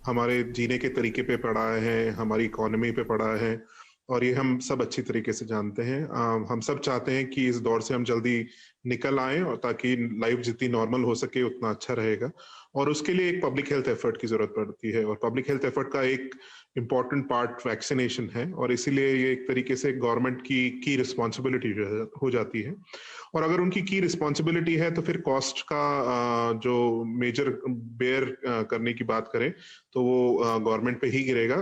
हमारे जीने के तरीके पे पड़ा है, हमारी इकोनॉमी पे पड़ा है, और ये हम सब अच्छी तरीके से जानते हैं। हम सब चाहते हैं कि इस दौर से हम जल्दी निकल आएं, और ताकि लाइफ जितनी नॉर्मल हो सके उतना अच्छा रहेगा, और उसके लिए एक पब्लिक हेल्थ एफर्ट की जरूरत पड़ती है। और पब्लिक हेल्थ एफर्ट का एक इम्पॉर्टेंट पार्ट वैक्सीनेशन है, और इसीलिए ये एक तरीके से गवर्नमेंट की रिस्पॉन्सिबिलिटी हो जाती है। और अगर उनकी की रिस्पॉन्सिबिलिटी है तो फिर कॉस्ट का जो मेजर बेयर करने की बात करें तो वो गवर्नमेंट पे ही गिरेगा।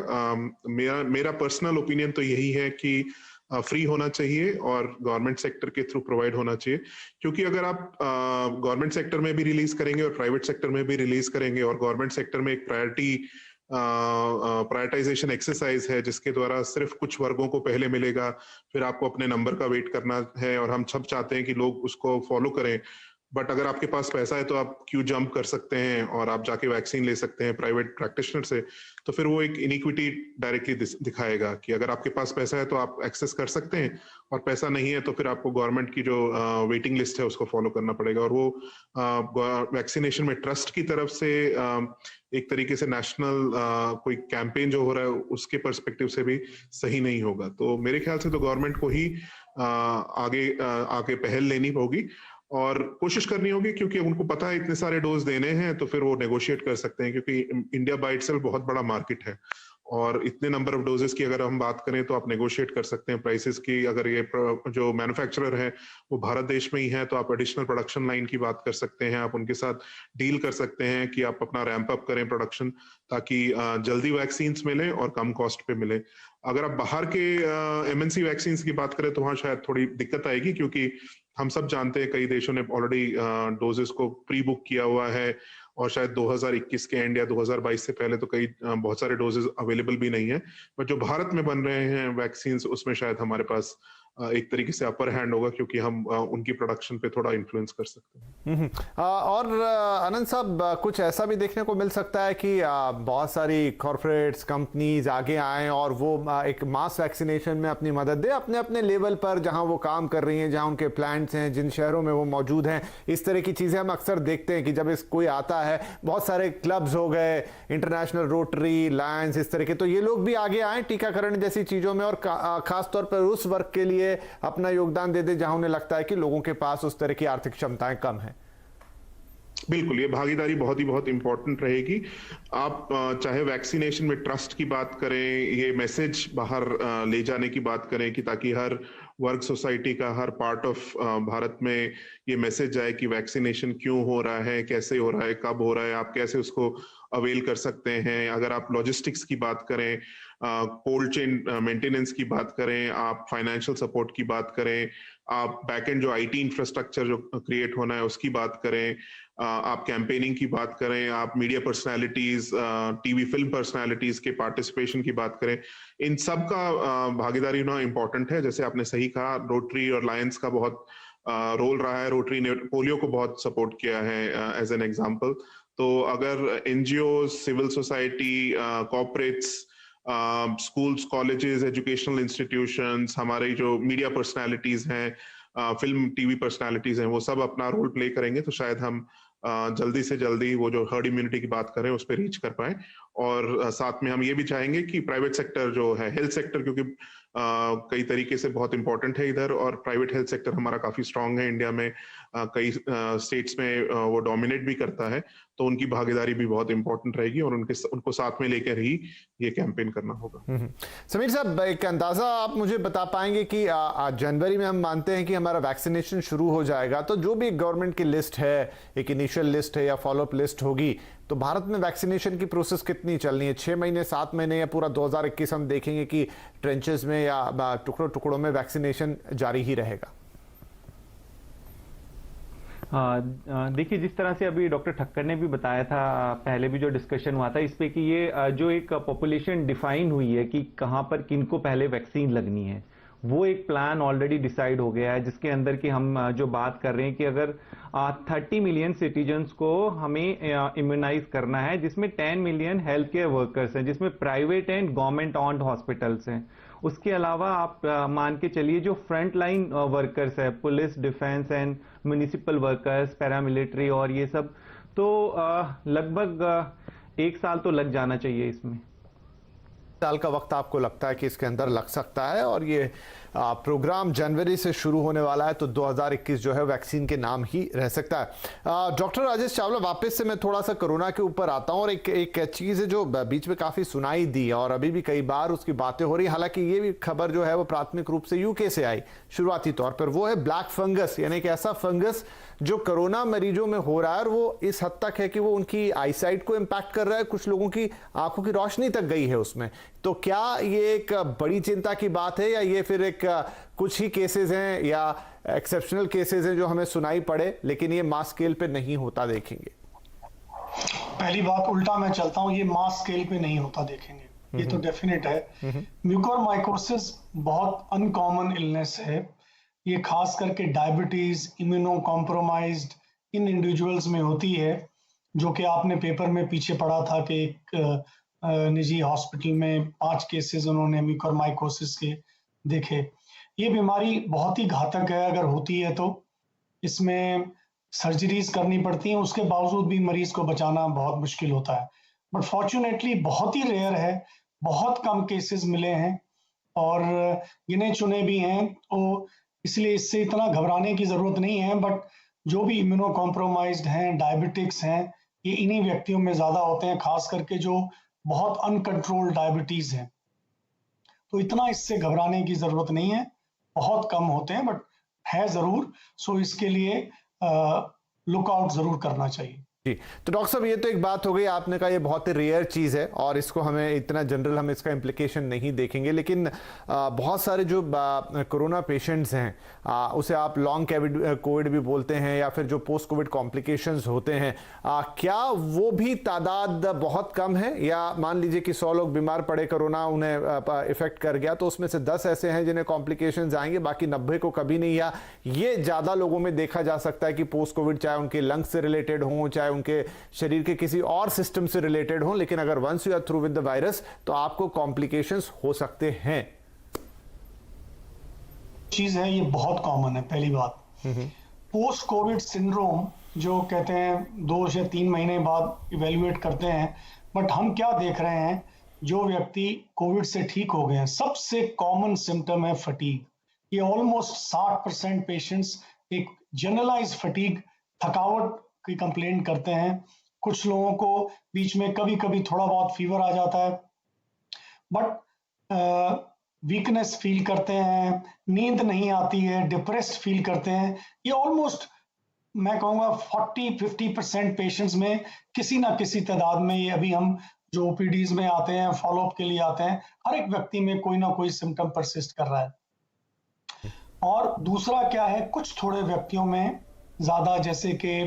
मेरा पर्सनल ओपिनियन तो यही है कि फ्री होना चाहिए और गवर्नमेंट सेक्टर के थ्रू प्रोवाइड होना चाहिए, क्योंकि अगर आप गवर्नमेंट सेक्टर में भी रिलीज करेंगे और प्राइवेट सेक्टर में भी रिलीज करेंगे, और गवर्नमेंट सेक्टर में एक प्रायोरिटाइजेशन एक्सरसाइज है जिसके द्वारा सिर्फ कुछ वर्गों को पहले मिलेगा, फिर आपको अपने नंबर का वेट करना है, और हम सब चाहते हैं कि लोग उसको फॉलो करें। बट अगर आपके पास पैसा है तो आप क्यों जंप कर सकते हैं और आप जाके वैक्सीन ले सकते हैं प्राइवेट प्रैक्टिशनर से, तो फिर वो एक इनिक्विटी डायरेक्टली दिखाएगा कि अगर आपके पास पैसा है तो आप एक्सेस कर सकते हैं, और पैसा नहीं है तो फिर आपको गवर्नमेंट की जो वेटिंग लिस्ट है उसको फॉलो करना पड़ेगा। और वो वैक्सीनेशन में ट्रस्ट की तरफ से एक तरीके से नेशनल कोई कैंपेन जो हो रहा है उसके पर्सपेक्टिव से भी सही नहीं होगा। तो मेरे ख्याल से तो गवर्नमेंट को ही आगे पहल लेनी होगी और कोशिश करनी होगी, क्योंकि उनको पता है इतने सारे डोज देने हैं तो फिर वो नेगोशिएट कर सकते हैं, क्योंकि इंडिया बाय इटसेल्फ बहुत बड़ा मार्केट है, और इतने नंबर ऑफ डोजेस की अगर हम बात करें तो आप नेगोशिएट कर सकते हैं प्राइसेस की। अगर ये जो मैन्युफैक्चरर है वो भारत देश में ही है तो आप एडिशनल प्रोडक्शन लाइन की बात कर सकते हैं, आप उनके साथ डील कर सकते हैं कि आप अपना रैंप अप करें प्रोडक्शन, ताकि जल्दी वैक्सीन मिले और कम कॉस्ट पे मिले। अगर आप बाहर के एमएनसी वैक्सीन की बात करें तो वहाँ शायद थोड़ी दिक्कत आएगी, क्योंकि हम सब जानते हैं कई देशों ने ऑलरेडी डोजेस को प्री बुक किया हुआ है, और शायद 2021 के एंड या 2022 से पहले तो कई बहुत सारे डोजेस अवेलेबल भी नहीं है। बट जो भारत में बन रहे हैं वैक्सीन, उसमें शायद हमारे पास एक तरीके से अपर हैंड होगा, क्योंकि हम उनकी प्रोडक्शन पे थोड़ा इन्फ्लुएंस कर सकते हैं। और अनंत साहब, कुछ ऐसा भी देखने को मिल सकता है कि बहुत सारी कॉर्पोरेट्स कंपनीज आगे आएं और वो एक मास वैक्सीनेशन में अपनी मदद दे अपने अपने लेवल पर, जहां वो काम कर रही हैं, जहां उनके प्लांट्स हैं, जिन शहरों में वो मौजूद हैं। इस तरह की चीज़ें हम अक्सर देखते हैं कि जब कोई आता है, बहुत सारे क्लब्स हो गए, इंटरनेशनल रोटरी, लायंस, इस तरह के, तो ये लोग भी आगे आए टीकाकरण जैसी चीज़ों में, और खासतौर पर उस वर्ग के लिए अपना योगदान दे दे जहां उन्हें लगता है कि लोगों के पास उस तरह की आर्थिक क्षमताएं कम है। बिल्कुल, ये भागीदारी बहुत इंपॉर्टेंट रहेगी। आप चाहे वैक्सीनेशन में ट्रस्ट की बात करें, ये मैसेज बाहर ले जाने की बात करें कि ताकि हर वर्ग सोसाइटी का, हर पार्ट ऑफ भारत में ये मैसेज जाए कि वैक्सीनेशन क्यों हो रहा है, कैसे हो रहा है, कब हो रहा है, आप कैसे उसको अवेल कर सकते हैं। अगर आप लॉजिस्टिक्स की बात करें, कोल्ड चेन मेंटेनेंस की बात करें, आप फाइनेंशियल सपोर्ट की बात करें, आप बैकएंड जो आईटी इंफ्रास्ट्रक्चर जो क्रिएट होना है उसकी बात करें, आप कैंपेनिंग की बात करें, आप media personalities, TV film personalities के पार्टिसिपेशन की बात करें, इन सब का भागीदारी होना इंपॉर्टेंट है। जैसे आपने सही कहा, रोटरी और लायंस का बहुत रोल रहा है। रोटरी ने पोलियो को बहुत सपोर्ट किया है एज एन एग्जाम्पल। तो अगर NGO, civil society, corporates, schools, colleges, educational institutions, हमारे जो मीडिया पर्सनालिटीज हैं, फिल्म टीवी पर्सनालिटीज हैं, वो सब अपना रोल प्ले करेंगे तो शायद हम जल्दी से जल्दी वो जो हर्ड इम्यूनिटी की बात करें उस पर रीच कर पाए और साथ में हम ये भी चाहेंगे कि प्राइवेट सेक्टर जो है, हेल्थ सेक्टर, क्योंकि कई तरीके से बहुत इंपॉर्टेंट है इधर, और प्राइवेट हेल्थ सेक्टर हमारा काफी स्ट्रांग है इंडिया में, कई स्टेट्स में वो डोमिनेट भी करता है, तो उनकी भागीदारी भी बहुत इंपॉर्टेंट रहेगी और उनको साथ में लेकर ही ये कैंपेन करना होगा। समीर साहब, एक अंदाजा आप मुझे बता पाएंगे कि जनवरी में हम मानते हैं कि हमारा वैक्सीनेशन शुरू हो जाएगा, तो जो भी गवर्नमेंट की लिस्ट है, एक इनिशियल लिस्ट है या फॉलोअप लिस्ट होगी, तो भारत में वैक्सीनेशन की प्रोसेस कितनी चलनी है? 6 महीने, 7 महीने, या पूरा 2021 हम देखेंगे कि ट्रेंचेस में या टुकड़ों टुकड़ों में वैक्सीनेशन जारी ही रहेगा? देखिए, जिस तरह से अभी डॉक्टर ठक्कर ने भी बताया था, पहले भी जो डिस्कशन हुआ था इस पे, कि ये जो एक पॉपुलेशन डिफाइन हुई है कि कहां पर किनको पहले वैक्सीन लगनी है, वो एक प्लान ऑलरेडी डिसाइड हो गया है, जिसके अंदर कि हम जो बात कर रहे हैं कि अगर 30 मिलियन सिटीजन्स को हमें इम्यूनाइज करना है, जिसमें 10 मिलियन हेल्थ केयर वर्कर्स हैं, जिसमें private and government owned hospitals हैं। उसके अलावा आप मान के चलिए जो फ्रंट लाइन वर्कर्स है, police, defence and municipal workers, paramilitary और ये सब, तो लगभग 1 साल तो लग जाना चाहिए इसमें। साल का वक्त आपको लगता है कि इसके अंदर लग सकता है, और ये प्रोग्राम जनवरी से शुरू होने वाला है, तो 2021 जो है वैक्सीन के नाम ही रह सकता है। डॉक्टर राजेश चावला, वापस से मैं थोड़ा सा कोरोना के ऊपर आता हूं, और एक चीज़ है जो बीच में काफ़ी सुनाई दी और अभी भी कई बार उसकी बातें हो रही, हालांकि ये भी खबर जो है वो प्राथमिक रूप से यूके से आई शुरुआती तौर पर, वो है ब्लैक फंगस, यानी कि ऐसा फंगस जो कोरोना मरीजों में हो रहा है, और वो इस हद तक है कि वो उनकी आईसाइट को इम्पैक्ट कर रहा है, कुछ लोगों की आंखों की रोशनी तक गई है उसमें। तो क्या ये एक बड़ी चिंता की बात है, या ये फिर एक कुछ ही केसेस हैं या एक्सेप्शनल केसेस हैं जो हमें सुनाई पड़े, लेकिन ये मास स्केल पे नहीं होता देखेंगे? पहली बात, उल्टा मैं चलता हूं, ये मास स्केल पे नहीं होता देखेंगे, ये तो डेफिनेट है। म्यूकोरमाइकोसिस बहुत अनकॉमन इलनेस है, ये खास करके डायबिटीज, इम्यूनो कॉम्प्रोमाइज्ड इन इंडिविजुअल्स में होती है, जो कि आपने पेपर में पीछे पढ़ा था कि एक निजी हॉस्पिटल में 5 केसेस उन्होंने म्यूकोरमाइकोसिस के देखे। ये बीमारी बहुत ही घातक है, अगर होती है तो इसमें सर्जरीज करनी पड़ती हैं, उसके बावजूद भी मरीज को बचाना बहुत मुश्किल होता है। बट फॉर्चुनेटली बहुत ही रेयर है, बहुत कम केसेस मिले हैं और गिने चुने भी हैं, तो इसलिए इससे इतना घबराने की जरूरत नहीं है। बट जो भी इम्यूनो कॉम्प्रोमाइज्ड हैं, डायबिटिक्स हैं, ये इन्हीं व्यक्तियों में ज्यादा होते हैं, खास करके जो बहुत अनकंट्रोल्ड डायबिटीज है, तो इतना इससे घबराने की जरूरत नहीं है, बहुत कम होते हैं, बट है जरूर। सो इसके लिए लुकआउट जरूर करना चाहिए। जी, तो डॉक्टर साहब, ये तो एक बात हो गई, आपने कहा ये बहुत ही रेयर चीज़ है और इसको हमें इतना जनरल हम इसका इम्प्लीकेशन नहीं देखेंगे, लेकिन बहुत सारे जो कोरोना पेशेंट्स हैं, उसे आप लॉन्ग कोविड भी बोलते हैं, या फिर जो पोस्ट कोविड कॉम्प्लिकेशंस होते हैं, क्या वो भी तादाद बहुत कम है? या मान लीजिए कि 100 लोग बीमार पड़े, कोरोना उन्हें इफेक्ट कर गया, तो उसमें से 10 ऐसे हैं जिन्हें कॉम्प्लिकेशंस आएंगे, बाकी 90 को कभी नहीं, या ये ज़्यादा लोगों में देखा जा सकता है कि पोस्ट कोविड चाहे उनके लंग्स से रिलेटेड हों, चाहे उनके शरीर के किसी और सिस्टम से रिलेटेड हो, लेकिन अगर once you are through with the virus तो आपको कॉम्प्लिकेशंस हो सकते हैं? चीज है, ये बहुत कॉमन है। पहली बात, पोस्ट कोविड सिंड्रोम जो कहते हैं 2 से 3 महीने बाद इवेल्युएट करते हैं, बट हम क्या देख रहे हैं, जो व्यक्ति कोविड से ठीक हो गए हैं, सबसे कॉमन सिम्टम है फटीग। ये ऑलमोस्ट 60% पेशेंट्स एक जनरलाइज फटीग, थकावट की कंप्लेंट करते हैं। कुछ लोगों को बीच में कभी कभी थोड़ा बहुत फीवर आ जाता है, बट वीकनेस फील करते हैं, नींद नहीं आती है, डिप्रेस्ड फील करते हैं। ये ऑलमोस्ट मैं कहूँगा 40-50% पेशेंट्स में किसी ना किसी तादाद में, ये अभी हम जो ओपीडीज में आते हैं, फॉलोअप के लिए आते हैं, हर एक व्यक्ति में कोई ना कोई सिम्टम परसिस्ट कर रहा है। और दूसरा क्या है, कुछ थोड़े व्यक्तियों में ज्यादा, जैसे कि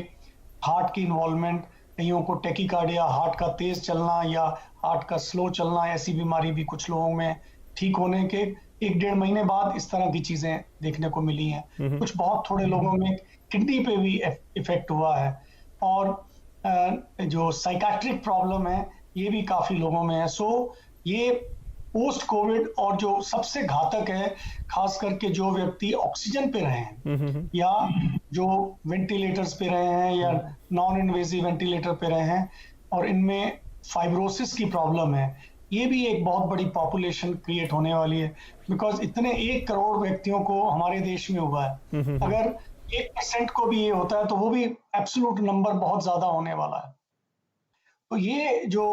हार्ट की इन्वॉल्वमेंट, कईयों को टेकिकार्डिया, हार्ट का तेज चलना या हार्ट का स्लो चलना, ऐसी बीमारी भी कुछ लोगों में ठीक होने के 1-1.5 महीने बाद इस तरह की चीजें देखने को मिली हैं। कुछ बहुत थोड़े लोगों में किडनी पे भी इफेक्ट हुआ है, और जो साइकाट्रिक प्रॉब्लम है ये भी काफी लोगों में है। सो ये पोस्ट कोविड, और जो सबसे घातक है, खास करके जो व्यक्ति ऑक्सीजन पे रहे हैं या जो वेंटिलेटर्स पे रहे हैं या नॉन इन्वेजिव वेंटिलेटर पे रहे हैं, और इनमें फाइब्रोसिस की प्रॉब्लम है, ये भी एक बहुत बड़ी पॉपुलेशन क्रिएट होने वाली है, बिकॉज इतने 1 करोड़ व्यक्तियों को हमारे देश में हुआ है। अगर 1% को भी ये होता है तो वो भी एब्सोल्यूट नंबर बहुत ज्यादा होने वाला है। तो ये जो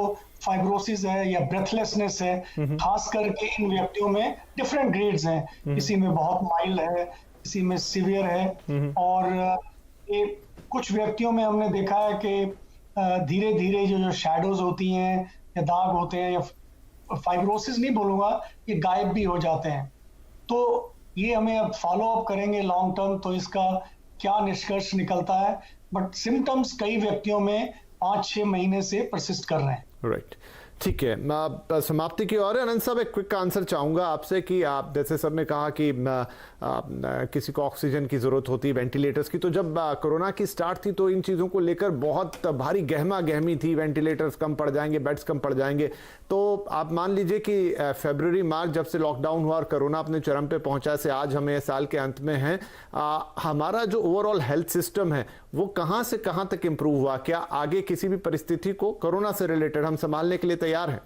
फाइब्रोसिस है या ब्रेथलेसनेस है, खास करके इन व्यक्तियों में डिफरेंट ग्रेड्स हैं, किसी में बहुत माइल्ड है, किसी में सीवियर है, और ये कुछ व्यक्तियों में हमने देखा है कि धीरे धीरे जो शैडोज होती हैं या दाग होते हैं, या फाइब्रोसिस नहीं बोलूंगा, ये गायब भी हो जाते हैं। तो ये हमें अब फॉलो अप करेंगे लॉन्ग टर्म, तो इसका क्या निष्कर्ष निकलता है, बट सिम्टम्स कई व्यक्तियों में 5-6 महीने से परसिस्ट कर रहे हैं। राइट, ठीक है। समाप्ति की ओर अनंत साहब, एक क्विक आंसर चाहूंगा आपसे कि आप जैसे सर ने कहा कि किसी को ऑक्सीजन की जरूरत होती, वेंटिलेटर्स की, तो जब कोरोना की स्टार्ट थी तो इन चीज़ों को लेकर बहुत भारी गहमा गहमी थी, वेंटिलेटर्स कम पड़ जाएंगे, बेड्स कम पड़ जाएंगे। तो आप मान लीजिए कि फरवरी मार्च जब से लॉकडाउन हुआ और कोरोना अपने चरम पे पहुंचा से आज हमें साल के अंत में हैं, हमारा जो ओवरऑल हेल्थ सिस्टम है वो कहां से कहां तक इंप्रूव हुआ? क्या आगे किसी भी परिस्थिति को कोरोना से रिलेटेड हम संभालने के लिए तैयार हैं?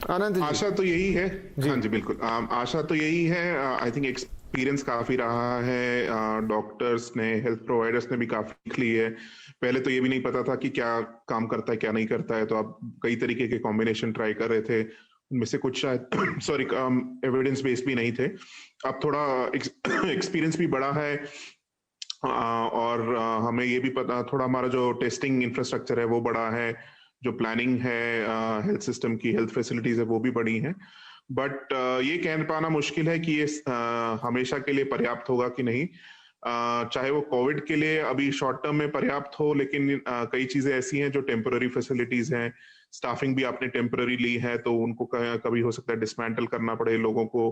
आनंद जी। आशा तो यही है जी। हाँ जी, बिल्कुल। आशा तो यही है। आई थिंक एक्सपीरियंस काफी रहा है, डॉक्टर्स ने, हेल्थ प्रोवाइडर्स ने भी काफी सीख ली है। पहले तो ये भी नहीं पता था कि क्या काम करता है क्या नहीं करता है, तो आप कई तरीके के कॉम्बिनेशन ट्राई कर रहे थे, उनमें से कुछ शायद सॉरी एविडेंस बेस्ड भी नहीं थे। अब थोड़ा एक्सपीरियंस भी बढ़ा है, और हमें ये भी पता, थोड़ा हमारा जो टेस्टिंग इंफ्रास्ट्रक्चर है वो बढ़ा है, जो प्लानिंग है हेल्थ सिस्टम की, हेल्थ फैसिलिटीज है वो भी बढ़ी हैं। बट ये कह पाना मुश्किल है कि ये हमेशा के लिए पर्याप्त होगा कि नहीं। चाहे वो कोविड के लिए अभी शॉर्ट टर्म में पर्याप्त हो, लेकिन कई चीजें ऐसी हैं जो टेम्पररी फैसिलिटीज हैं, स्टाफिंग भी आपने टेम्पररी ली है तो उनको कभी हो सकता है डिसमेंटल करना पड़े, लोगों को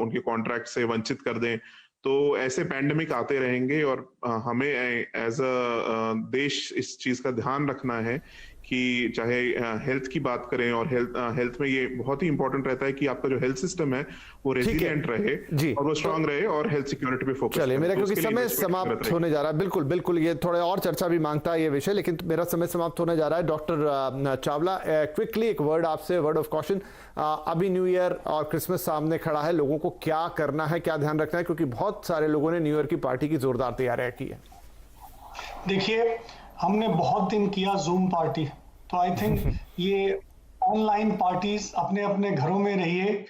उनके कॉन्ट्रैक्ट से वंचित कर दें। तो ऐसे पैंडेमिक आते रहेंगे, और हमें एज अ देश इस चीज का ध्यान रखना है कि चाहे हेल्थ की बात करें, और हेल्थ में ये बहुत ही इंपॉर्टेंट रहता है कि आपका जो हेल्थ सिस्टम है वो रेजिलिएंट रहे और वो स्ट्रांग रहे, और हेल्थ सिक्योरिटी पे फोकस। चलिए, मेरा क्योंकि समय समाप्त होने जा रहा है, बिल्कुल बिल्कुल, ये थोड़ा और चर्चा भी मांगता है ये विषय, लेकिन मेरा समय समाप्त होने जा रहा है। डॉक्टर चावला, क्विकली एक वर्ड आपसे, वर्ड ऑफ कॉशन। अभी न्यू ईयर और क्रिसमस सामने खड़ा है, लोगों को क्या करना है, क्या ध्यान रखना है, क्योंकि बहुत सारे लोगों ने न्यू ईयर की पार्टी की जोरदार तैयारियां की है। देखिए, हमने बहुत दिन किया जूम पार्टी, तो आई थिंक ये ऑनलाइन पार्टीज, अपने अपने घरों में रहिए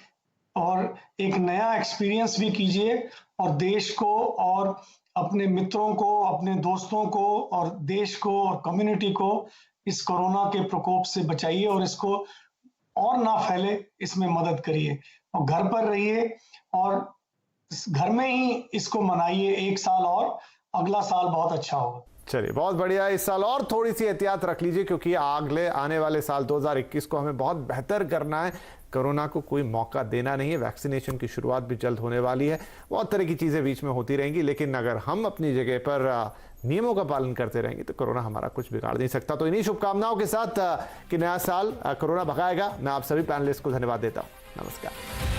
और एक नया एक्सपीरियंस भी कीजिए, और देश को और अपने मित्रों को, अपने दोस्तों को और देश को और कम्युनिटी को इस कोरोना के प्रकोप से बचाइए, और इसको और ना फैले, इसमें मदद करिए, और घर पर रहिए और घर में ही इसको मनाइए 1 साल, और अगला साल बहुत अच्छा होगा। चलिए, बहुत बढ़िया। इस साल और थोड़ी सी एहतियात रख लीजिए, क्योंकि अगले आने वाले साल 2021 को हमें बहुत बेहतर करना है। कोरोना को कोई मौका देना नहीं है। वैक्सीनेशन की शुरुआत भी जल्द होने वाली है। बहुत तरह की चीजें बीच में होती रहेंगी, लेकिन अगर हम अपनी जगह पर नियमों का पालन करते रहेंगे तो कोरोना हमारा कुछ बिगाड़ नहीं सकता। तो इन्हीं शुभकामनाओं के साथ कि नया साल कोरोना भगाएगा, मैं आप सभी पैनलिस्ट को धन्यवाद देता हूं। नमस्कार।